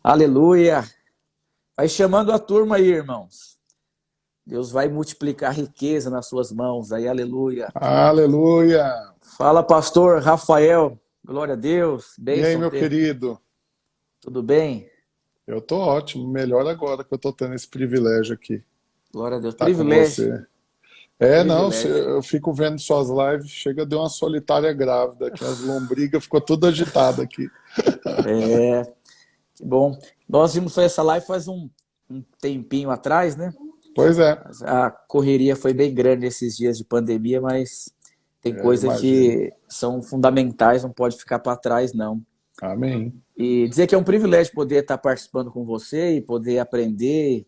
Aleluia. Vai chamando a turma aí, irmãos. Deus vai multiplicar riqueza nas suas mãos aí, aleluia. Aleluia! Fala, pastor Rafael. Glória a Deus. E aí, Bênção meu ter. querido? Tudo bem? Eu tô ótimo, melhor agora que eu tô tendo esse privilégio aqui, Glória a Deus. tá com Privilégio. você. Não, Privilégio. eu fico vendo suas lives, chega de uma solitária grávida, que as lombrigas ficou tudo agitada aqui. É, que bom. Nós vimos foi essa live faz um tempinho atrás, né? Pois é, A correria foi bem grande esses dias de pandemia, mas tem coisas imagino. que são fundamentais, não pode ficar para trás, não. Amém. E dizer que é um privilégio poder estar participando com você e poder aprender.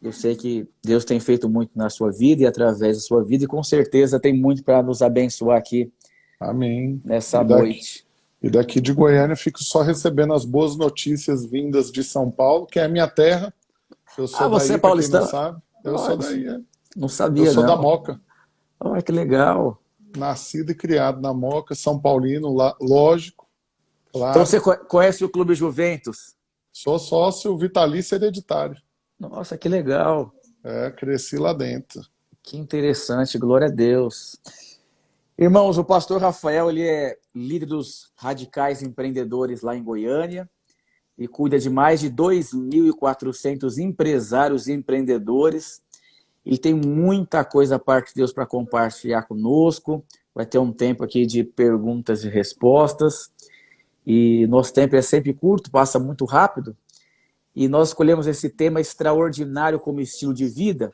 Eu sei que Deus tem feito muito na sua vida e através da sua vida, e com certeza tem muito para nos abençoar aqui Amém. nessa E daqui, noite. e daqui de Goiânia eu fico só recebendo as boas notícias vindas de São Paulo, que é a minha terra. Eu Ah, sou você é daí, para quem não paulistano? sabe. Eu Ah, sou daí, é. não Eu sabia, sou da não. Moca. Olha que legal. Nascido e criado na Moca, São Paulino, lógico, Então claro. você conhece o Clube Juventus? Sou sócio vitalício hereditário. Nossa, que legal. Cresci lá dentro. Que interessante, glória a Deus. Irmãos, o pastor Rafael, ele é líder dos radicais empreendedores lá em Goiânia e cuida de mais de 2.400 empresários e empreendedores. Ele tem muita coisa a parte de Deus para compartilhar conosco. Vai ter um tempo aqui de perguntas e respostas. E nosso tempo é sempre curto, passa muito rápido. E nós escolhemos esse tema extraordinário como estilo de vida,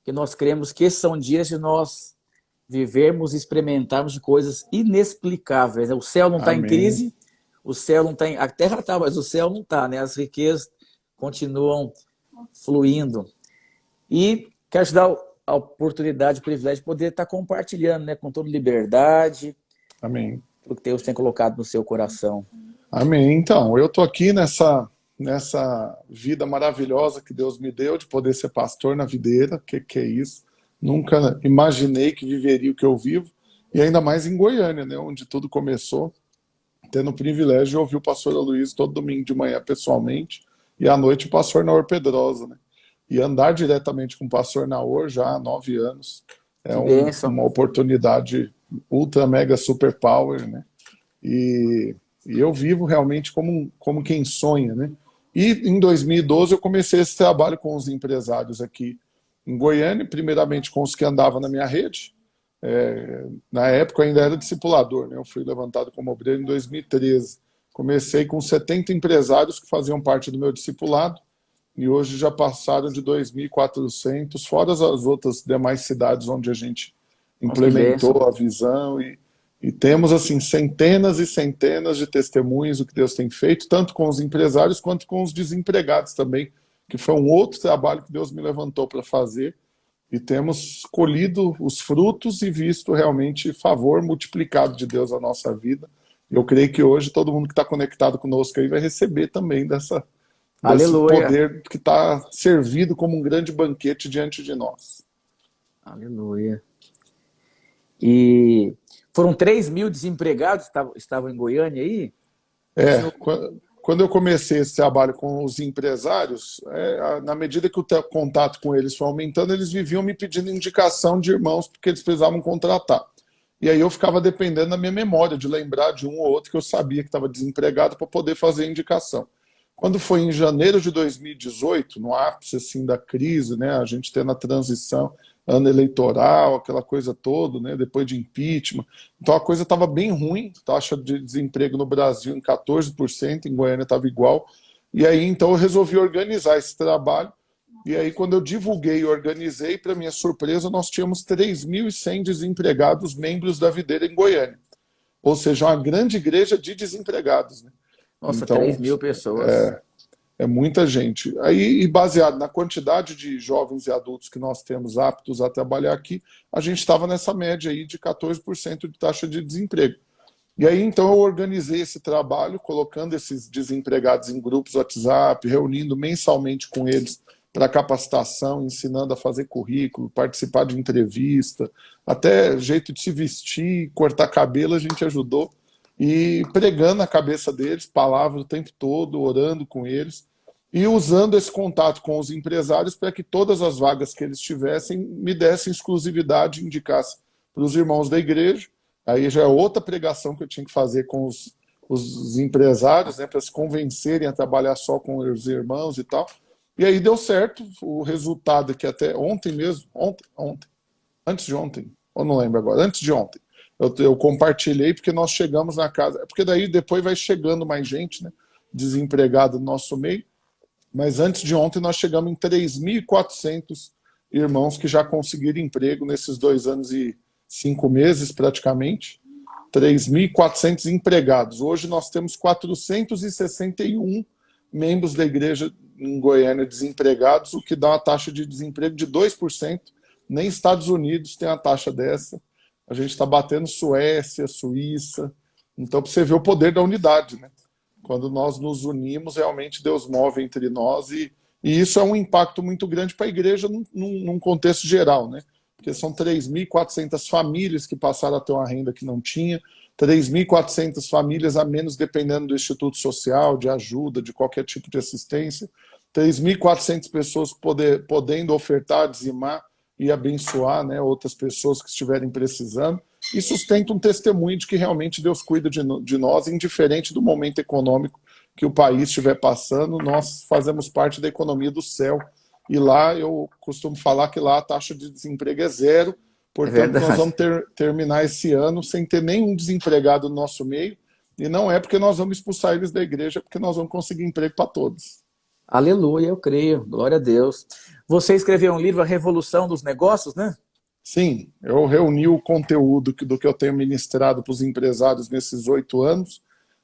que nós cremos que esses são dias de nós vivermos e experimentarmos de coisas inexplicáveis. O céu não está em Amém. crise, o céu não está em... A terra está, mas o céu não está, né? As riquezas continuam fluindo. E quero te dar a oportunidade, o privilégio de poder estar compartilhando, né, com toda liberdade, Amém. o que Deus tem colocado no seu coração. Amém. Então, eu tô aqui nessa vida maravilhosa que Deus me deu de poder ser pastor na videira. Que é isso? Nunca imaginei que viveria o que eu vivo. E ainda mais em Goiânia, né, onde tudo começou. Tendo o privilégio de ouvir o pastor Aloysio todo domingo de manhã pessoalmente e à noite o pastor Naor Pedrosa, né? E andar diretamente com o pastor Naor já há 9 anos é Que bênção. uma oportunidade ultra mega super power, né? E eu vivo realmente como quem sonha, né? E em 2012 eu comecei esse trabalho com os empresários aqui em Goiânia, primeiramente com os que andavam na minha rede. Na época eu ainda era discipulador, né? Eu fui levantado como obreiro em 2013. Comecei com 70 empresários que faziam parte do meu discipulado e hoje já passaram de 2.400, fora as outras demais cidades onde a gente Nossa, que bênção. implementou a visão e temos assim centenas e centenas de testemunhos do que Deus tem feito, tanto com os empresários quanto com os desempregados também, que foi um outro trabalho que Deus me levantou para fazer. E temos colhido os frutos e visto realmente favor multiplicado de Deus na nossa vida. Eu creio que hoje todo mundo que está conectado conosco aí vai receber também desse Aleluia. poder que está servido como um grande banquete diante de nós. Aleluia. E foram 3.000 desempregados que estavam em Goiânia aí? O senhor... Quando eu comecei esse trabalho com os empresários, na medida que o contato com eles foi aumentando, eles viviam me pedindo indicação de irmãos porque eles precisavam contratar. E aí eu ficava dependendo da minha memória, de lembrar de um ou outro que eu sabia que estava desempregado para poder fazer indicação. Quando foi em janeiro de 2018, no ápice assim, da crise, né, a gente tendo a transição, ano eleitoral, aquela coisa toda, né, depois de impeachment. Então a coisa estava bem ruim, taxa de desemprego no Brasil em 14%, em Goiânia estava igual. E aí então eu resolvi organizar esse trabalho. E aí quando eu divulguei e organizei, para minha surpresa, nós tínhamos 3.100 desempregados membros da videira em Goiânia. Ou seja, uma grande igreja de desempregados, né? Nossa, três Então, mil pessoas. é muita gente. Aí, e baseado na quantidade de jovens e adultos que nós temos aptos a trabalhar aqui, a gente estava nessa média aí de 14% de taxa de desemprego. E aí, então, eu organizei esse trabalho, colocando esses desempregados em grupos WhatsApp, reunindo mensalmente com eles para capacitação, ensinando a fazer currículo, participar de entrevista, até jeito de se vestir, cortar cabelo, a gente ajudou. e pregando na cabeça deles, palavra o tempo todo, orando com eles, e usando esse contato com os empresários para que todas as vagas que eles tivessem me dessem exclusividade e indicassem para os irmãos da igreja. Aí já é outra pregação que eu tinha que fazer com os empresários, né, para se convencerem a trabalhar só com os irmãos e tal. E aí deu certo, o resultado é que até ontem mesmo, antes de ontem, ou não lembro agora, antes de ontem, eu compartilhei porque nós chegamos na casa, porque daí depois vai chegando mais gente, né, desempregada no nosso meio, mas antes de ontem nós chegamos em 3.400 irmãos que já conseguiram emprego nesses 2 anos e 5 meses praticamente, 3.400 empregados. Hoje nós temos 461 membros da igreja em Goiânia desempregados, o que dá uma taxa de desemprego de 2%. Nem Estados Unidos tem uma taxa dessa. A gente está batendo Suécia, Suíça. Então, para você ver o poder da unidade, né? Quando nós nos unimos, realmente Deus move entre nós e isso é um impacto muito grande para a igreja num contexto geral, né? Porque são 3.400 famílias que passaram a ter uma renda que não tinha, 3.400 famílias a menos dependendo do Instituto Social, de ajuda, de qualquer tipo de assistência, 3.400 pessoas podendo ofertar, dizimar e abençoar, né, outras pessoas que estiverem precisando, e sustenta um testemunho de que realmente Deus cuida de nós, indiferente do momento econômico que o país estiver passando, nós fazemos parte da economia do céu. E lá, eu costumo falar que lá a taxa de desemprego é zero, portanto nós vamos terminar esse ano sem ter nenhum desempregado no nosso meio, e não é porque nós vamos expulsar eles da igreja, é porque nós vamos conseguir emprego para todos. Aleluia, eu creio, glória a Deus. Você escreveu um livro, A Revolução dos Negócios, né? Sim, eu reuni o conteúdo do que eu tenho ministrado para os empresários nesses 8 anos,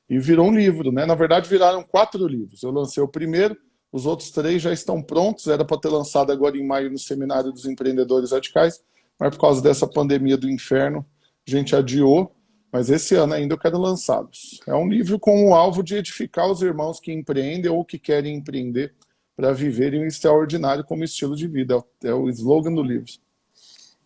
e virou um livro, né? Na verdade viraram 4 livros, eu lancei o primeiro, os outros 3 já estão prontos, era para ter lançado agora em maio no Seminário dos Empreendedores Radicais, mas por causa dessa pandemia do inferno, a gente adiou, mas esse ano ainda eu quero lançá-los. É um livro com o alvo de edificar os irmãos que empreendem ou que querem empreender para viverem o extraordinário como estilo de vida, é o slogan do livro.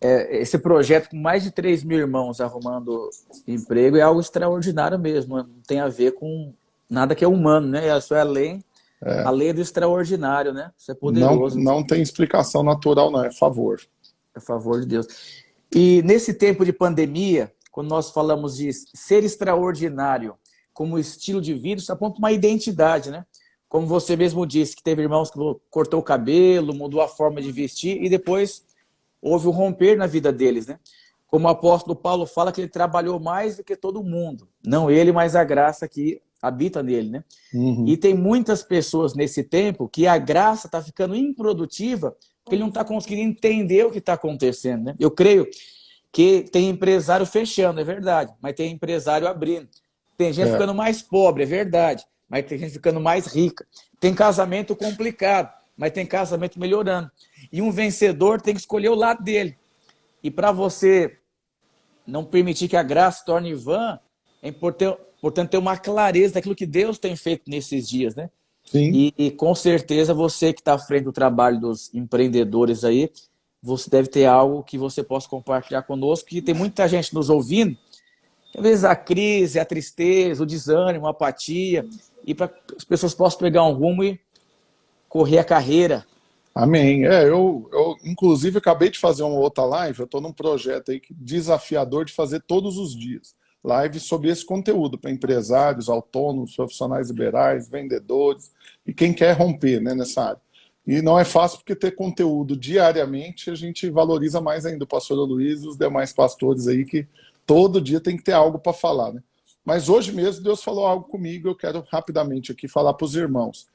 Esse projeto com mais de 3.000 irmãos arrumando emprego é algo extraordinário mesmo, não tem a ver com nada que é humano, né? Isso é a lei do extraordinário, né? Isso é poderoso. Não tem explicação natural, não, é favor. É favor de Deus. E nesse tempo de pandemia, quando nós falamos de ser extraordinário como estilo de vida, isso aponta uma identidade, né? Como você mesmo disse, que teve irmãos que cortou o cabelo, mudou a forma de vestir e depois houve um romper na vida deles, né? Como o apóstolo Paulo fala que ele trabalhou mais do que todo mundo. Não ele, mas a graça que habita nele, né? Uhum. E tem muitas pessoas nesse tempo que a graça está ficando improdutiva porque ele não está conseguindo entender o que está acontecendo, né? Eu creio que tem empresário fechando, é verdade, mas tem empresário abrindo. Tem gente ficando mais pobre, é verdade, mas tem gente ficando mais rica. Tem casamento complicado, mas tem casamento melhorando. E um vencedor tem que escolher o lado dele. E para você não permitir que a graça se torne vã, é importante ter uma clareza daquilo que Deus tem feito nesses dias, né? Sim. E com certeza você que está à frente do trabalho dos empreendedores aí, você deve ter algo que você possa compartilhar conosco, que tem muita gente nos ouvindo, que às vezes a crise, a tristeza, o desânimo, a apatia, e para que as pessoas possam pegar um rumo e correr a carreira. Amém. Eu inclusive acabei de fazer uma outra live, eu estou num projeto aí desafiador de fazer todos os dias. Live sobre esse conteúdo para empresários, autônomos, profissionais liberais, vendedores e quem quer romper, né, nessa área. E não é fácil porque ter conteúdo diariamente a gente valoriza mais ainda o pastor Luiz e os demais pastores aí que todo dia tem que ter algo para falar, né? Mas hoje mesmo Deus falou algo comigo, eu quero rapidamente aqui falar para os irmãos.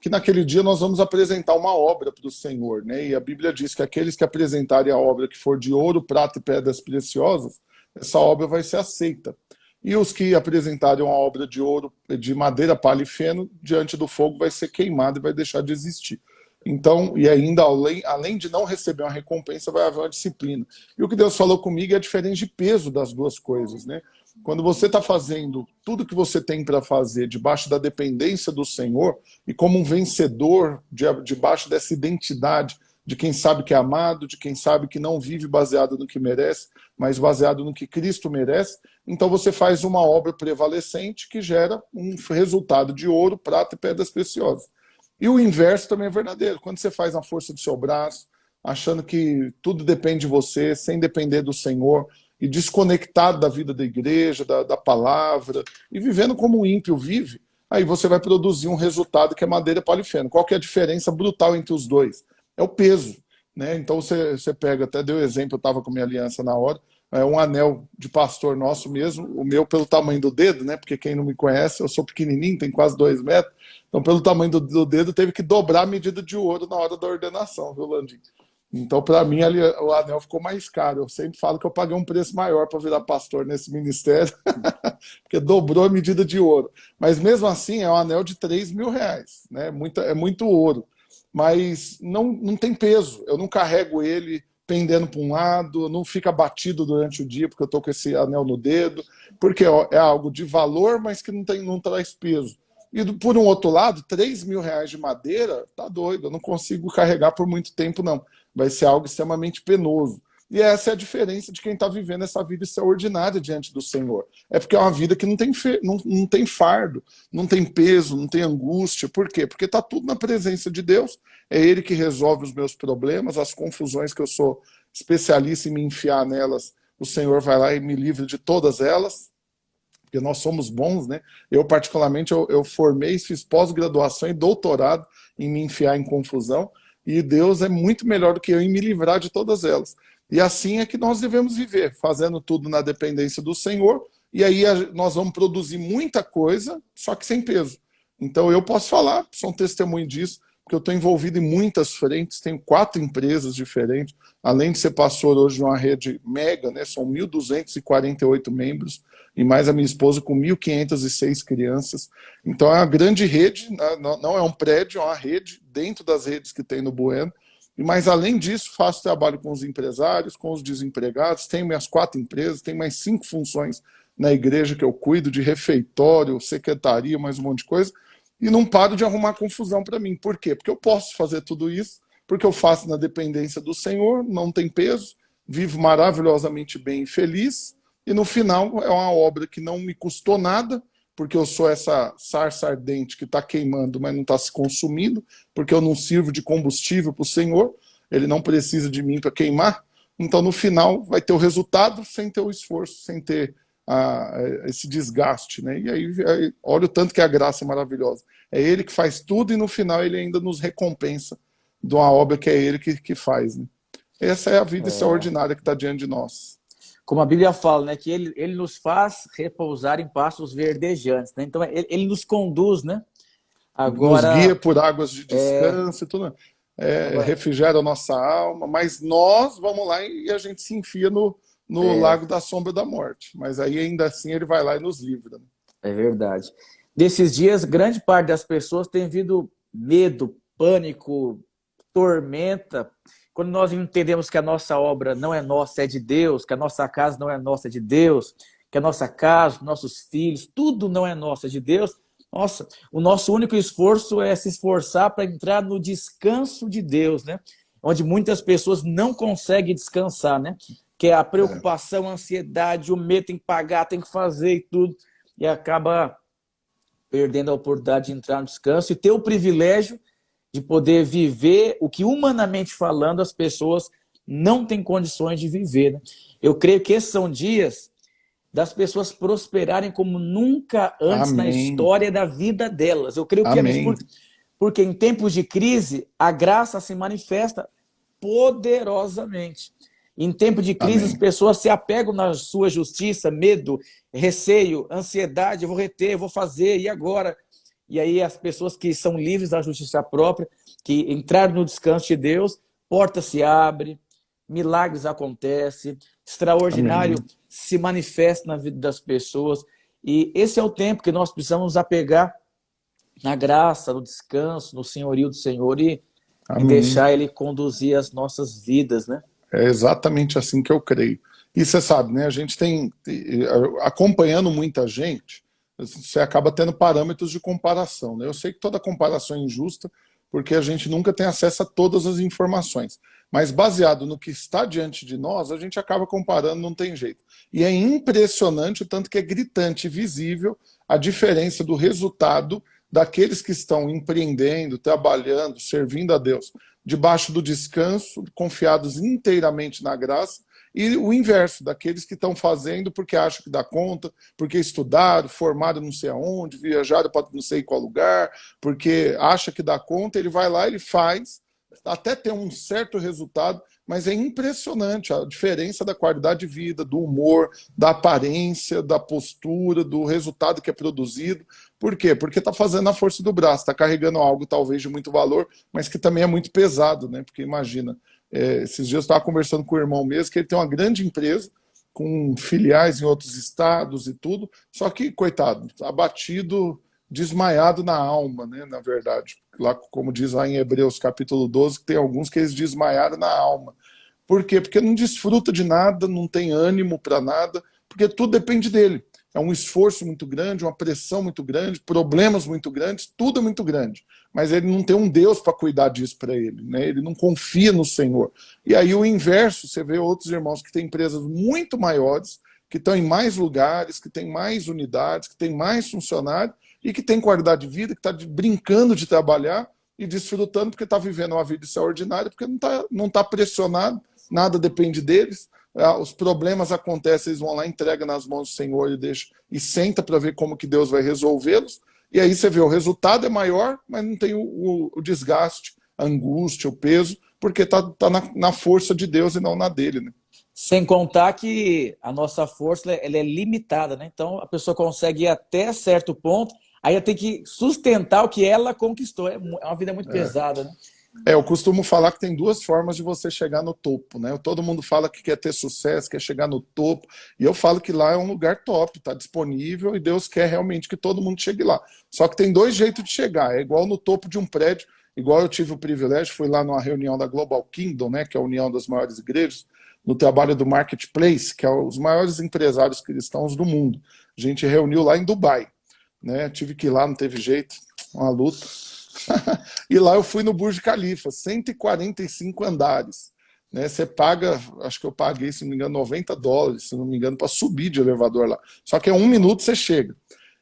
Que naquele dia nós vamos apresentar uma obra para o Senhor, né? E a Bíblia diz que aqueles que apresentarem a obra que for de ouro, prata e pedras preciosas, essa obra vai ser aceita. E os que apresentarem uma obra de ouro, de madeira, palha e feno, diante do fogo vai ser queimado e vai deixar de existir. Então, e ainda além de não receber uma recompensa, vai haver uma disciplina. E o que Deus falou comigo é a diferença de peso das duas coisas, né? Quando você está fazendo tudo que você tem para fazer debaixo da dependência do Senhor e como um vencedor debaixo dessa identidade de quem sabe que é amado, de quem sabe que não vive baseado no que merece, mas baseado no que Cristo merece. Então você faz uma obra prevalecente que gera um resultado de ouro, prata e pedras preciosas. E o inverso também é verdadeiro. Quando você faz na força do seu braço, achando que tudo depende de você, sem depender do Senhor, e desconectado da vida da igreja, da palavra, e vivendo como o ímpio vive, aí você vai produzir um resultado que é madeira, palha e feno. Qual que é a diferença brutal entre os dois? É o peso, né? Então você pega, até deu exemplo, eu estava com minha aliança na hora, um anel de pastor nosso mesmo, o meu pelo tamanho do dedo, né? Porque quem não me conhece, eu sou pequenininho, tem quase 2 metros, então pelo tamanho do dedo teve que dobrar a medida de ouro na hora da ordenação, viu, Landim? Então, para mim, ali, o anel ficou mais caro. Eu sempre falo que eu paguei um preço maior para virar pastor nesse ministério, porque dobrou a medida de ouro. Mas mesmo assim, é um anel de R$ 3.000, né? É muito ouro. Mas não tem peso. Eu não carrego ele pendendo para um lado, não fica batido durante o dia, porque eu estou com esse anel no dedo, porque é algo de valor, mas que não traz peso. E por um outro lado, R$ 3.000 de madeira, tá doido, eu não consigo carregar por muito tempo, não. Vai ser algo extremamente penoso. E essa é a diferença de quem está vivendo essa vida extraordinária diante do Senhor. É porque é uma vida que não tem fardo, não tem peso, não tem angústia. Por quê? Porque está tudo na presença de Deus. É Ele que resolve os meus problemas, as confusões que eu sou especialista em me enfiar nelas. O Senhor vai lá e me livra de todas elas. Porque nós somos bons, né? Eu, particularmente, eu formei, fiz pós-graduação e doutorado em me enfiar em confusão, e Deus é muito melhor do que eu em me livrar de todas elas. E assim é que nós devemos viver, fazendo tudo na dependência do Senhor, e aí nós vamos produzir muita coisa, só que sem peso. Então eu posso falar, sou um testemunho disso, porque eu estou envolvido em muitas frentes, tenho 4 empresas diferentes, além de ser pastor hoje de uma rede mega, né? São 1.248 membros, e mais a minha esposa com 1.506 crianças. Então é uma grande rede, não é um prédio, é uma rede dentro das redes que tem no Bueno. Mas além disso, faço trabalho com os empresários, com os desempregados, tenho minhas 4 empresas, tenho mais 5 funções na igreja que eu cuido, de refeitório, secretaria, mais um monte de coisa, e não paro de arrumar confusão para mim. Por quê? Porque eu posso fazer tudo isso, porque eu faço na dependência do Senhor, não tem peso, vivo maravilhosamente bem e feliz, e no final é uma obra que não me custou nada, porque eu sou essa sarça ardente que está queimando, mas não está se consumindo, porque eu não sirvo de combustível para o Senhor, ele não precisa de mim para queimar, então no final vai ter o resultado sem ter o esforço, sem ter esse desgaste, né? E aí olha o tanto que a graça é maravilhosa. É Ele que faz tudo e no final Ele ainda nos recompensa de uma obra que é Ele que faz, né? Essa é a vida extraordinária que está diante de nós. Como a Bíblia fala, né, que ele nos faz repousar em pastos verdejantes, né? Então ele nos conduz, né? Nos Agora guia por águas de descanso e tudo. Refrigera a nossa alma, mas nós vamos lá e a gente se enfia no lago da sombra da morte. Mas aí ainda assim ele vai lá e nos livra. Né? É verdade. Desses dias, grande parte das pessoas tem vindo medo, pânico, tormenta, quando nós entendemos que a nossa obra não é nossa, é de Deus, que a nossa casa não é nossa, é de Deus, que a nossa casa, nossos filhos, tudo não é nosso, é de Deus. Nossa, o nosso único esforço é se esforçar para entrar no descanso de Deus, né? Onde muitas pessoas não conseguem descansar, né? Que é a preocupação, a ansiedade, o medo, tem que pagar, tem que fazer e tudo, e acaba perdendo a oportunidade de entrar no descanso e ter o privilégio de poder viver o que, humanamente falando, as pessoas não têm condições de viver. Né? Eu creio que esses são dias das pessoas prosperarem como nunca antes na história da vida delas. Eu creio que é isso, porque em tempos de crise, a graça se manifesta poderosamente. Em tempo de crise, as pessoas se apegam na sua justiça, medo, receio, ansiedade, eu vou reter, eu vou fazer, e agora? E aí as pessoas que são livres da justiça própria, que entraram no descanso de Deus, porta se abre, milagres acontecem, extraordinário se manifesta na vida das pessoas. E esse é o tempo que nós precisamos nos apegar na graça, no descanso, no senhorio do Senhor e deixar Ele conduzir as nossas vidas, né? É exatamente assim que eu creio. E você sabe, né? A gente tem, acompanhando muita gente, você acaba tendo parâmetros de comparação. Né? Eu sei que toda comparação é injusta, porque a gente nunca tem acesso a todas as informações. Mas baseado no que está diante de nós, a gente acaba comparando, não tem jeito. E é impressionante o tanto que é gritante e visível a diferença do resultado daqueles que estão empreendendo, trabalhando, servindo a Deus, debaixo do descanso, confiados inteiramente na graça, e o inverso, daqueles que estão fazendo porque acham que dá conta, porque estudaram, formaram não sei aonde, viajaram para não sei qual lugar, porque acha que dá conta, ele vai lá, ele faz, até ter um certo resultado, mas é impressionante a diferença da qualidade de vida, do humor, da aparência, da postura, do resultado que é produzido. Por quê? Porque está fazendo a força do braço, está carregando algo talvez de muito valor, mas que também é muito pesado, né? Porque imagina, esses dias eu estava conversando com o irmão mesmo, que ele tem uma grande empresa, com filiais em outros estados e tudo, só que, coitado, abatido, desmaiado na alma, né, na verdade. Lá, como diz lá em Hebreus capítulo 12, que tem alguns que eles desmaiaram na alma. Por quê? Porque não desfruta de nada, não tem ânimo para nada, porque tudo depende dele. É um esforço muito grande, uma pressão muito grande, problemas muito grandes, tudo é muito grande. Mas ele não tem um Deus para cuidar disso para ele, né? Ele não confia no Senhor. E aí o inverso, você vê outros irmãos que têm empresas muito maiores, que estão em mais lugares, que têm mais unidades, que têm mais funcionários, e que tem qualidade de vida, que está brincando de trabalhar e desfrutando porque está vivendo uma vida extraordinária, porque não tá pressionado, nada depende deles, os problemas acontecem, eles vão lá, entrega nas mãos do Senhor e deixa, e senta para ver como que Deus vai resolvê-los, e aí você vê, o resultado é maior, mas não tem o desgaste, a angústia, o peso, porque está na força de Deus e não na dele, né? Sem contar que a nossa força ela é limitada, né? Então a pessoa consegue ir até certo ponto, aí ela tem que sustentar o que ela conquistou. É uma vida muito pesada, né? Eu costumo falar que tem duas formas de você chegar no topo, né? Todo mundo fala que quer ter sucesso, quer chegar no topo, e eu falo que lá é um lugar top, está disponível e Deus quer realmente que todo mundo chegue lá. Só que tem dois jeitos de chegar, é igual no topo de um prédio, igual eu tive o privilégio, fui lá numa reunião da Global Kingdom, né, que é a união das maiores igrejas, no trabalho do Marketplace, que é os maiores empresários cristãos do mundo. A gente reuniu lá em Dubai, né? Tive que ir lá, não teve jeito, uma luta. E lá eu fui no Burj Khalifa, 145 andares. Né? Você paga, acho que eu paguei, se não me engano, $90, se não me engano, para subir de elevador lá. Só que é 1 minuto você chega.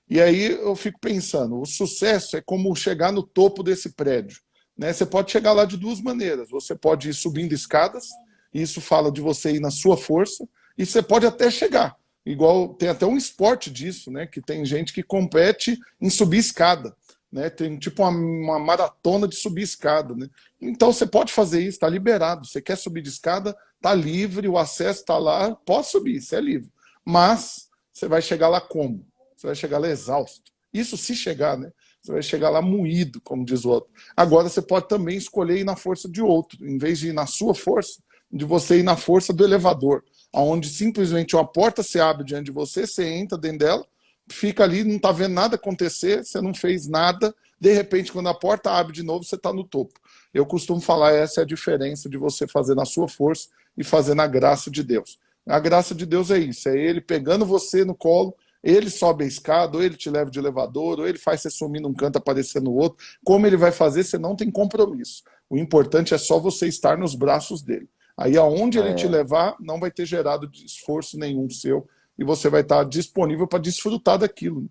E aí eu fico pensando, o sucesso é como chegar no topo desse prédio. Né? Você pode chegar lá de duas maneiras. Você pode ir subindo escadas, isso fala de você ir na sua força, e você pode até chegar. Igual tem até um esporte disso, né? Que tem gente que compete em subir escada. Né, tem tipo uma maratona de subir escada, né? Então você pode fazer isso, está liberado. Você quer subir de escada, está livre, o acesso está lá, pode subir, você é livre. Mas você vai chegar lá como? Você vai chegar lá exausto. Isso se chegar, né? Você vai chegar lá moído, como diz o outro. Agora você pode também escolher ir na força de outro, em vez de ir na sua força, de você ir na força do elevador, onde simplesmente uma porta se abre diante de você, você entra dentro dela, fica ali, não está vendo nada acontecer, você não fez nada, de repente, quando a porta abre de novo, você está no topo. Eu costumo falar, essa é a diferença de você fazer na sua força e fazer na graça de Deus. A graça de Deus é isso, é Ele pegando você no colo, Ele sobe a escada, ou Ele te leva de elevador, ou Ele faz você sumir num canto, aparecer no outro. Como Ele vai fazer, você não tem compromisso. O importante é só você estar nos braços dele. Aí aonde Ele te levar, não vai ter gerado esforço nenhum seu, e você vai estar disponível para desfrutar daquilo.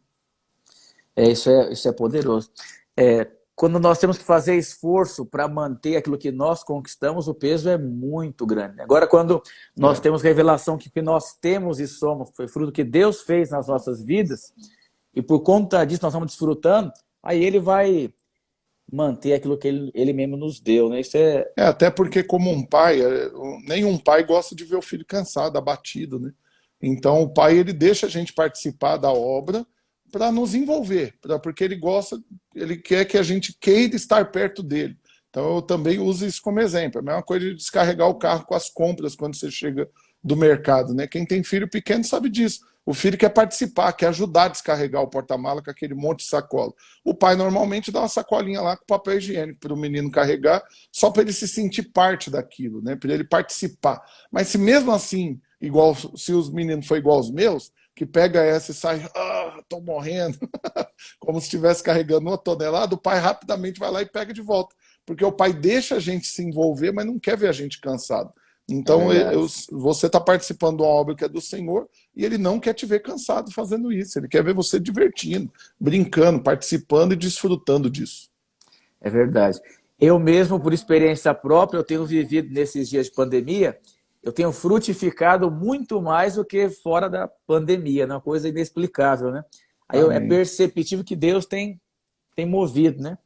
Isso é poderoso. Quando nós temos que fazer esforço para manter aquilo que nós conquistamos, o peso é muito grande. Agora, quando nós temos revelação que o que nós temos e somos foi fruto do que Deus fez nas nossas vidas, e por conta disso nós estamos desfrutando, aí Ele vai manter aquilo que Ele mesmo nos deu. Né? Isso até porque, como um pai, nenhum pai gosta de ver o filho cansado, abatido, né? Então, o pai, ele deixa a gente participar da obra para nos envolver, porque ele gosta, ele quer que a gente queira estar perto dele. Então, eu também uso isso como exemplo. É a mesma coisa de descarregar o carro com as compras quando você chega do mercado, né? Quem tem filho pequeno sabe disso. O filho quer participar, quer ajudar a descarregar o porta-mala com aquele monte de sacola. O pai normalmente dá uma sacolinha lá com papel higiênico para o menino carregar, só para ele se sentir parte daquilo, né? Para ele participar. Mas se mesmo assim, igual se os meninos for igual aos meus, que pega essa e sai, tô morrendo, como se estivesse carregando 1 tonelada, o pai rapidamente vai lá e pega de volta. porque o pai deixa a gente se envolver, mas não quer ver a gente cansado. É Então, verdade. você está participando de uma obra que é do Senhor e ele não quer te ver cansado fazendo isso. Ele quer ver você divertindo, brincando, participando e desfrutando disso. É verdade. Eu mesmo, por experiência própria, eu tenho vivido nesses dias de pandemia, eu tenho frutificado muito mais do que fora da pandemia, né? Uma coisa inexplicável, né? Aí é Amém. perceptível que Deus tem movido, né?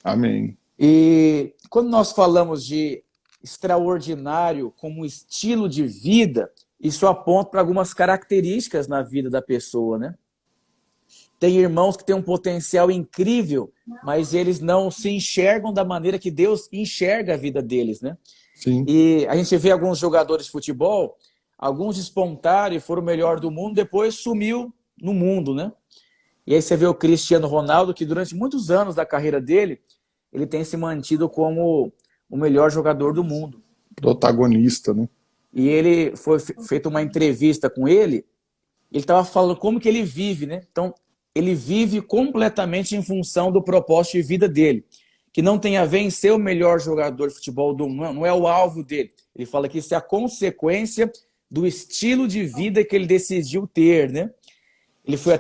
Amém. E quando nós falamos de extraordinário como estilo de vida, isso aponta para algumas características na vida da pessoa, né? Tem irmãos que têm um potencial incrível, mas eles não se enxergam da maneira que Deus enxerga a vida deles, né? Sim. E a gente vê alguns jogadores de futebol, alguns despontaram e foram o melhor do mundo, depois sumiu no mundo, né? E aí você vê o Cristiano Ronaldo, que durante muitos anos da carreira dele, ele tem se mantido como o melhor jogador do mundo. Protagonista, né? E ele foi feita uma entrevista com ele estava falando como que ele vive, né? Então, ele vive completamente em função do propósito de vida dele, que não tem a ver em ser o melhor jogador de futebol do mundo, não é o alvo dele. Ele fala que isso é a consequência do estilo de vida que ele decidiu ter, né?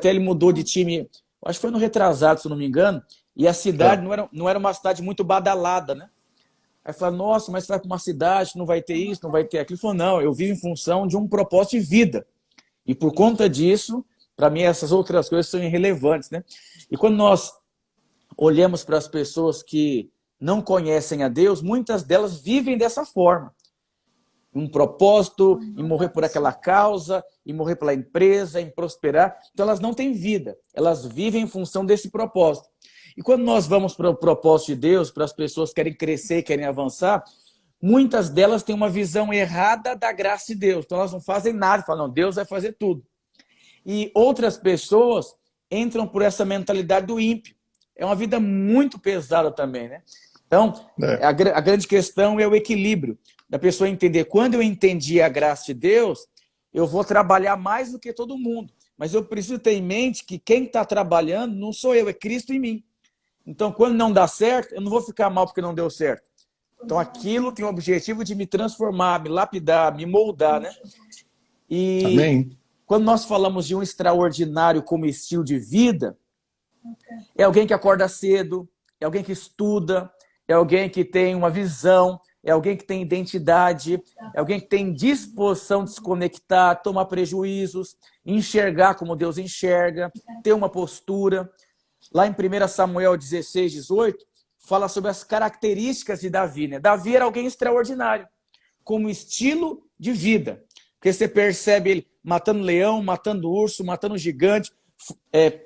Ele mudou de time, acho que foi no retrasado, se eu não me engano, e a cidade É. não era uma cidade muito badalada, né? Aí fala, nossa, mas você vai para uma cidade, não vai ter isso, não vai ter aquilo. Ele falou, não, eu vivo em função de um propósito de vida. E por conta disso, para mim, essas outras coisas são irrelevantes, né? E quando nós olhamos para as pessoas que não conhecem a Deus, muitas delas vivem dessa forma. Um propósito, em morrer por aquela causa, em morrer pela empresa, em prosperar. Então elas não têm vida, elas vivem em função desse propósito. E quando nós vamos para o propósito de Deus, para as pessoas que querem crescer, querem avançar, muitas delas têm uma visão errada da graça de Deus. Então elas não fazem nada, falam, não, Deus vai fazer tudo. E outras pessoas entram por essa mentalidade do ímpio. É uma vida muito pesada também, né? Então, É. a grande questão é o equilíbrio da pessoa entender. Quando eu entendi a graça de Deus, eu vou trabalhar mais do que todo mundo. Mas eu preciso ter em mente que quem está trabalhando não sou eu, é Cristo em mim. Então, quando não dá certo, eu não vou ficar mal porque não deu certo. Então, aquilo tem o objetivo de me transformar, me lapidar, me moldar, né? E Amém. quando nós falamos de um extraordinário como estilo de vida, é alguém que acorda cedo, é alguém que estuda, é alguém que tem uma visão, é alguém que tem identidade, é alguém que tem disposição de se conectar, tomar prejuízos, enxergar como Deus enxerga, ter uma postura. Lá em 1 Samuel 16, 18, fala sobre as características de Davi, né? Davi era alguém extraordinário, como estilo de vida. Porque você percebe ele matando leão, matando urso, matando gigante,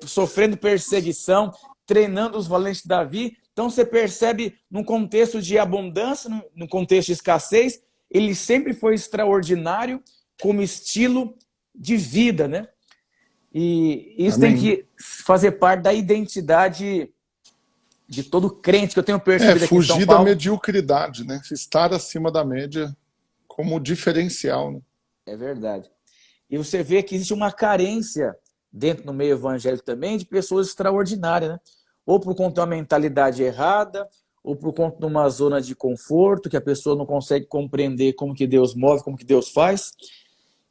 sofrendo perseguição, treinando os valentes de Davi. Então você percebe, num contexto de abundância, num contexto de escassez, ele sempre foi extraordinário como estilo de vida, né? E isso tem Amém. que fazer parte da identidade de todo crente que eu tenho percebido aqui em São Fugir da Paulo. mediocridade, né? Estar acima da média como diferencial, né? É verdade. E você vê que existe uma carência dentro do meio evangélico também de pessoas extraordinárias, né? Ou por conta de uma mentalidade errada, ou por conta de uma zona de conforto, que a pessoa não consegue compreender como que Deus move, como que Deus faz.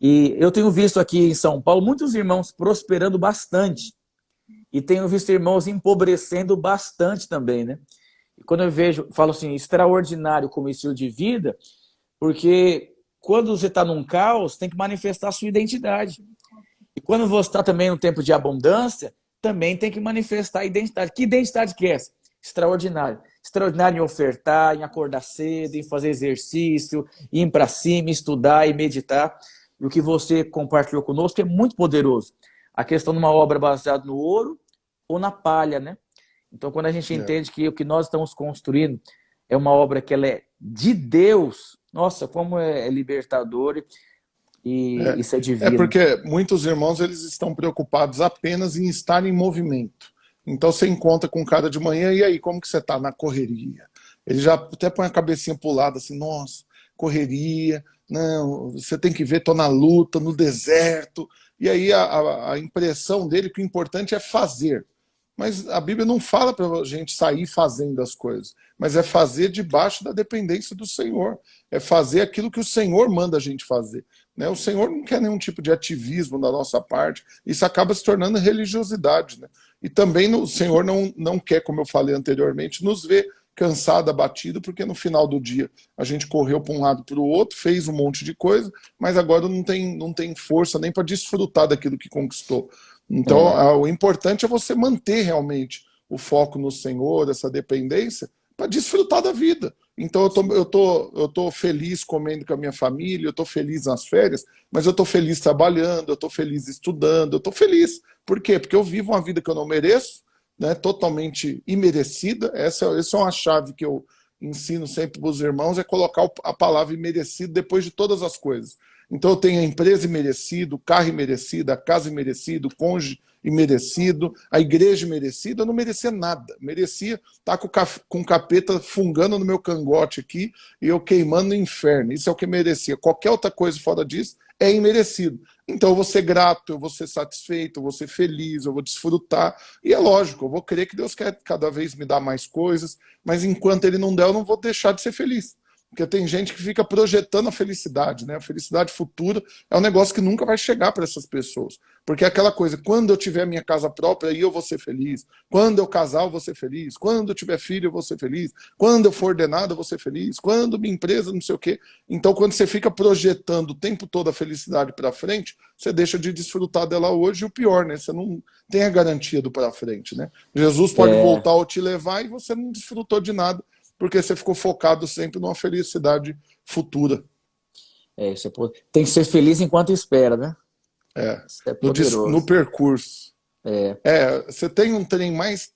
E eu tenho visto aqui em São Paulo muitos irmãos prosperando bastante. E tenho visto irmãos empobrecendo bastante também, né? E quando eu vejo, falo assim, extraordinário como estilo de vida, porque quando você está num caos, tem que manifestar a sua identidade. E quando você está também no tempo de abundância, também tem que manifestar a identidade. Que identidade que é essa? Extraordinário. Extraordinário em ofertar, em acordar cedo, em fazer exercício, ir para cima, estudar e meditar. E o que você compartilhou conosco é muito poderoso. A questão de uma obra baseada no ouro ou na palha, né? Então, quando a gente É. entende que o que nós estamos construindo é uma obra que ela é de Deus, nossa, como é libertador e isso é É divino. porque muitos irmãos eles estão preocupados apenas em estar em movimento. Então você encontra com um cara de manhã, e aí, como que você está? Na correria. Ele já até põe a cabecinha pro lado, assim, nossa, correria, não, você tem que ver, tô na luta, no deserto. E aí a impressão dele que o importante é fazer. Mas a Bíblia não fala para a gente sair fazendo as coisas, mas é fazer debaixo da dependência do Senhor. É fazer aquilo que o Senhor manda a gente fazer. Né? O Senhor não quer nenhum tipo de ativismo da nossa parte. Isso acaba se tornando religiosidade. Né? E também o Senhor não quer, como eu falei anteriormente, nos ver cansado, abatido, porque no final do dia a gente correu para um lado para o outro, fez um monte de coisa, mas agora não tem força nem para desfrutar daquilo que conquistou. Então, o importante é você manter realmente o foco no Senhor, essa dependência, para desfrutar da vida. Então, eu tô feliz comendo com a minha família, eu tô feliz nas férias, mas eu tô feliz trabalhando, eu tô feliz estudando, eu tô feliz. Por quê? Porque eu vivo uma vida que eu não mereço, né, totalmente imerecida. Essa é uma chave que eu ensino sempre para os irmãos, é colocar a palavra imerecido depois de todas as coisas. Então eu tenho a empresa imerecido, o carro imerecido, a casa imerecido, o cônjuge imerecido, a igreja imerecida. Eu não merecia nada. Merecia estar com o capeta fungando no meu cangote aqui e eu queimando no inferno. Isso é o que merecia. Qualquer outra coisa fora disso é imerecido. Então eu vou ser grato, eu vou ser satisfeito, eu vou ser feliz, eu vou desfrutar. E é lógico, eu vou crer que Deus quer cada vez me dar mais coisas, mas enquanto Ele não der, eu não vou deixar de ser feliz. Porque tem gente que fica projetando a felicidade, né? A felicidade futura é um negócio que nunca vai chegar para essas pessoas. Porque é aquela coisa, quando eu tiver minha casa própria, aí eu vou ser feliz. Quando eu casar, eu vou ser feliz. Quando eu tiver filho, eu vou ser feliz. Quando eu for ordenado, eu vou ser feliz. Quando minha empresa, não sei o quê. Então, quando você fica projetando o tempo todo a felicidade para frente, você deixa de desfrutar dela hoje. E o pior, né? Você não tem a garantia do para frente, né? Jesus pode voltar ou te levar e você não desfrutou de nada, porque você ficou focado sempre numa felicidade futura. Você tem que ser feliz enquanto espera, né? Isso é poderoso. No percurso. Você tem um trem mais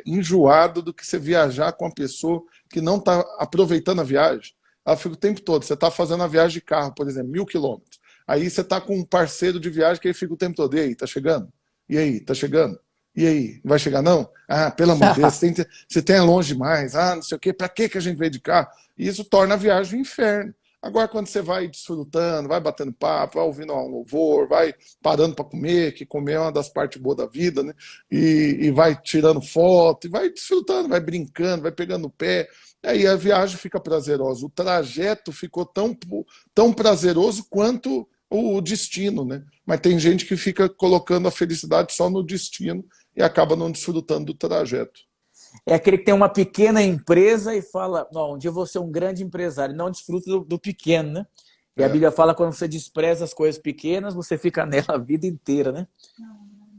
enjoado do que você viajar com uma pessoa que não está aproveitando a viagem. Ela fica o tempo todo. Você está fazendo a viagem de carro, por exemplo, 1.000 quilômetros. Aí você está com um parceiro de viagem que ele fica o tempo todo. E aí, tá chegando? E aí, tá chegando? E aí, não vai chegar não? Ah, pelo amor de Deus, você tem longe demais, não sei o quê, pra que a gente veio de carro? E isso torna a viagem um inferno. Agora, quando você vai desfrutando, vai batendo papo, vai ouvindo um louvor, vai parando para comer, que comer é uma das partes boas da vida, né? E vai tirando foto, e vai desfrutando, vai brincando, vai pegando o pé, aí a viagem fica prazerosa. O trajeto ficou tão prazeroso quanto o destino, né? Mas tem gente que fica colocando a felicidade só no destino e acaba não desfrutando do trajeto. É aquele que tem uma pequena empresa e fala, não, um dia eu vou ser um grande empresário, não desfruta do pequeno, né? E a Bíblia fala, quando você despreza as coisas pequenas, você fica nela a vida inteira, né?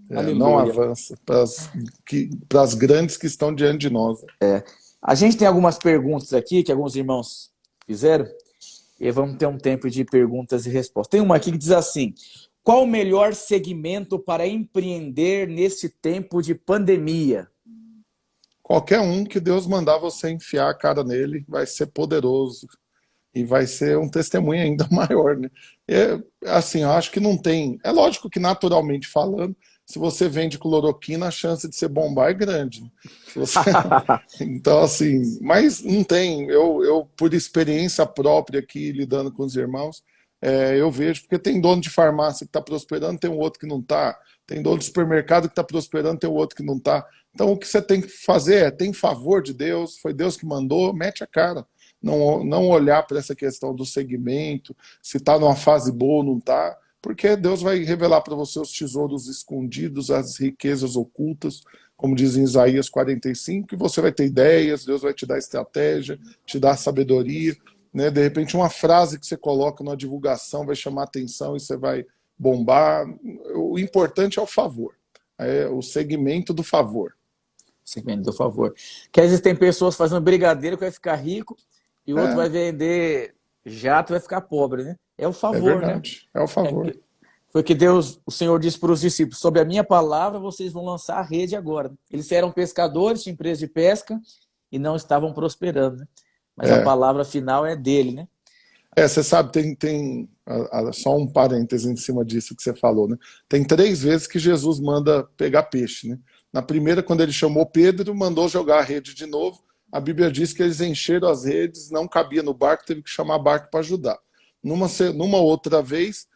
Não avança para as grandes que estão diante de nós. A gente tem algumas perguntas aqui que alguns irmãos fizeram, e vamos ter um tempo de perguntas e respostas. Tem uma aqui que diz assim: qual o melhor segmento para empreender nesse tempo de pandemia? Qualquer um que Deus mandar você enfiar a cara nele vai ser poderoso e vai ser um testemunho ainda maior, né? Assim, eu acho que não tem... É lógico que, naturalmente falando, se você vende cloroquina, a chance de você bombar é grande. Então, assim, mas não tem. Eu, por experiência própria aqui, lidando com os irmãos, eu vejo, porque tem dono de farmácia que está prosperando, tem um outro que não está. Tem dono de supermercado que está prosperando, tem um outro que não está. Então, o que você tem que fazer tem favor de Deus, foi Deus que mandou, mete a cara. Não olhar para essa questão do segmento, se está numa fase boa ou não está, porque Deus vai revelar para você os tesouros escondidos, as riquezas ocultas, como diz em Isaías 45, e você vai ter ideias, Deus vai te dar estratégia, te dar sabedoria, né? De repente uma frase que você coloca na divulgação vai chamar atenção e você vai bombar. O importante é o favor, é o segmento do favor. Segmento do favor. Que às vezes tem pessoas fazendo brigadeiro que vai ficar rico e o outro vai vender jato e vai ficar pobre, né? É o favor, é verdade, né? É o favor. Foi que Deus, o Senhor disse para os discípulos: sob a minha palavra vocês vão lançar a rede agora. Eles eram pescadores, tinham empresa de pesca e não estavam prosperando, né? Mas a palavra final é dele, né? Você sabe, tem só um parêntese em cima disso que você falou, né? Tem 3 vezes que Jesus manda pegar peixe, né? Na primeira, quando ele chamou Pedro, mandou jogar a rede de novo. A Bíblia diz que eles encheram as redes, não cabia no barco, teve que chamar barco para ajudar. Numa outra vez,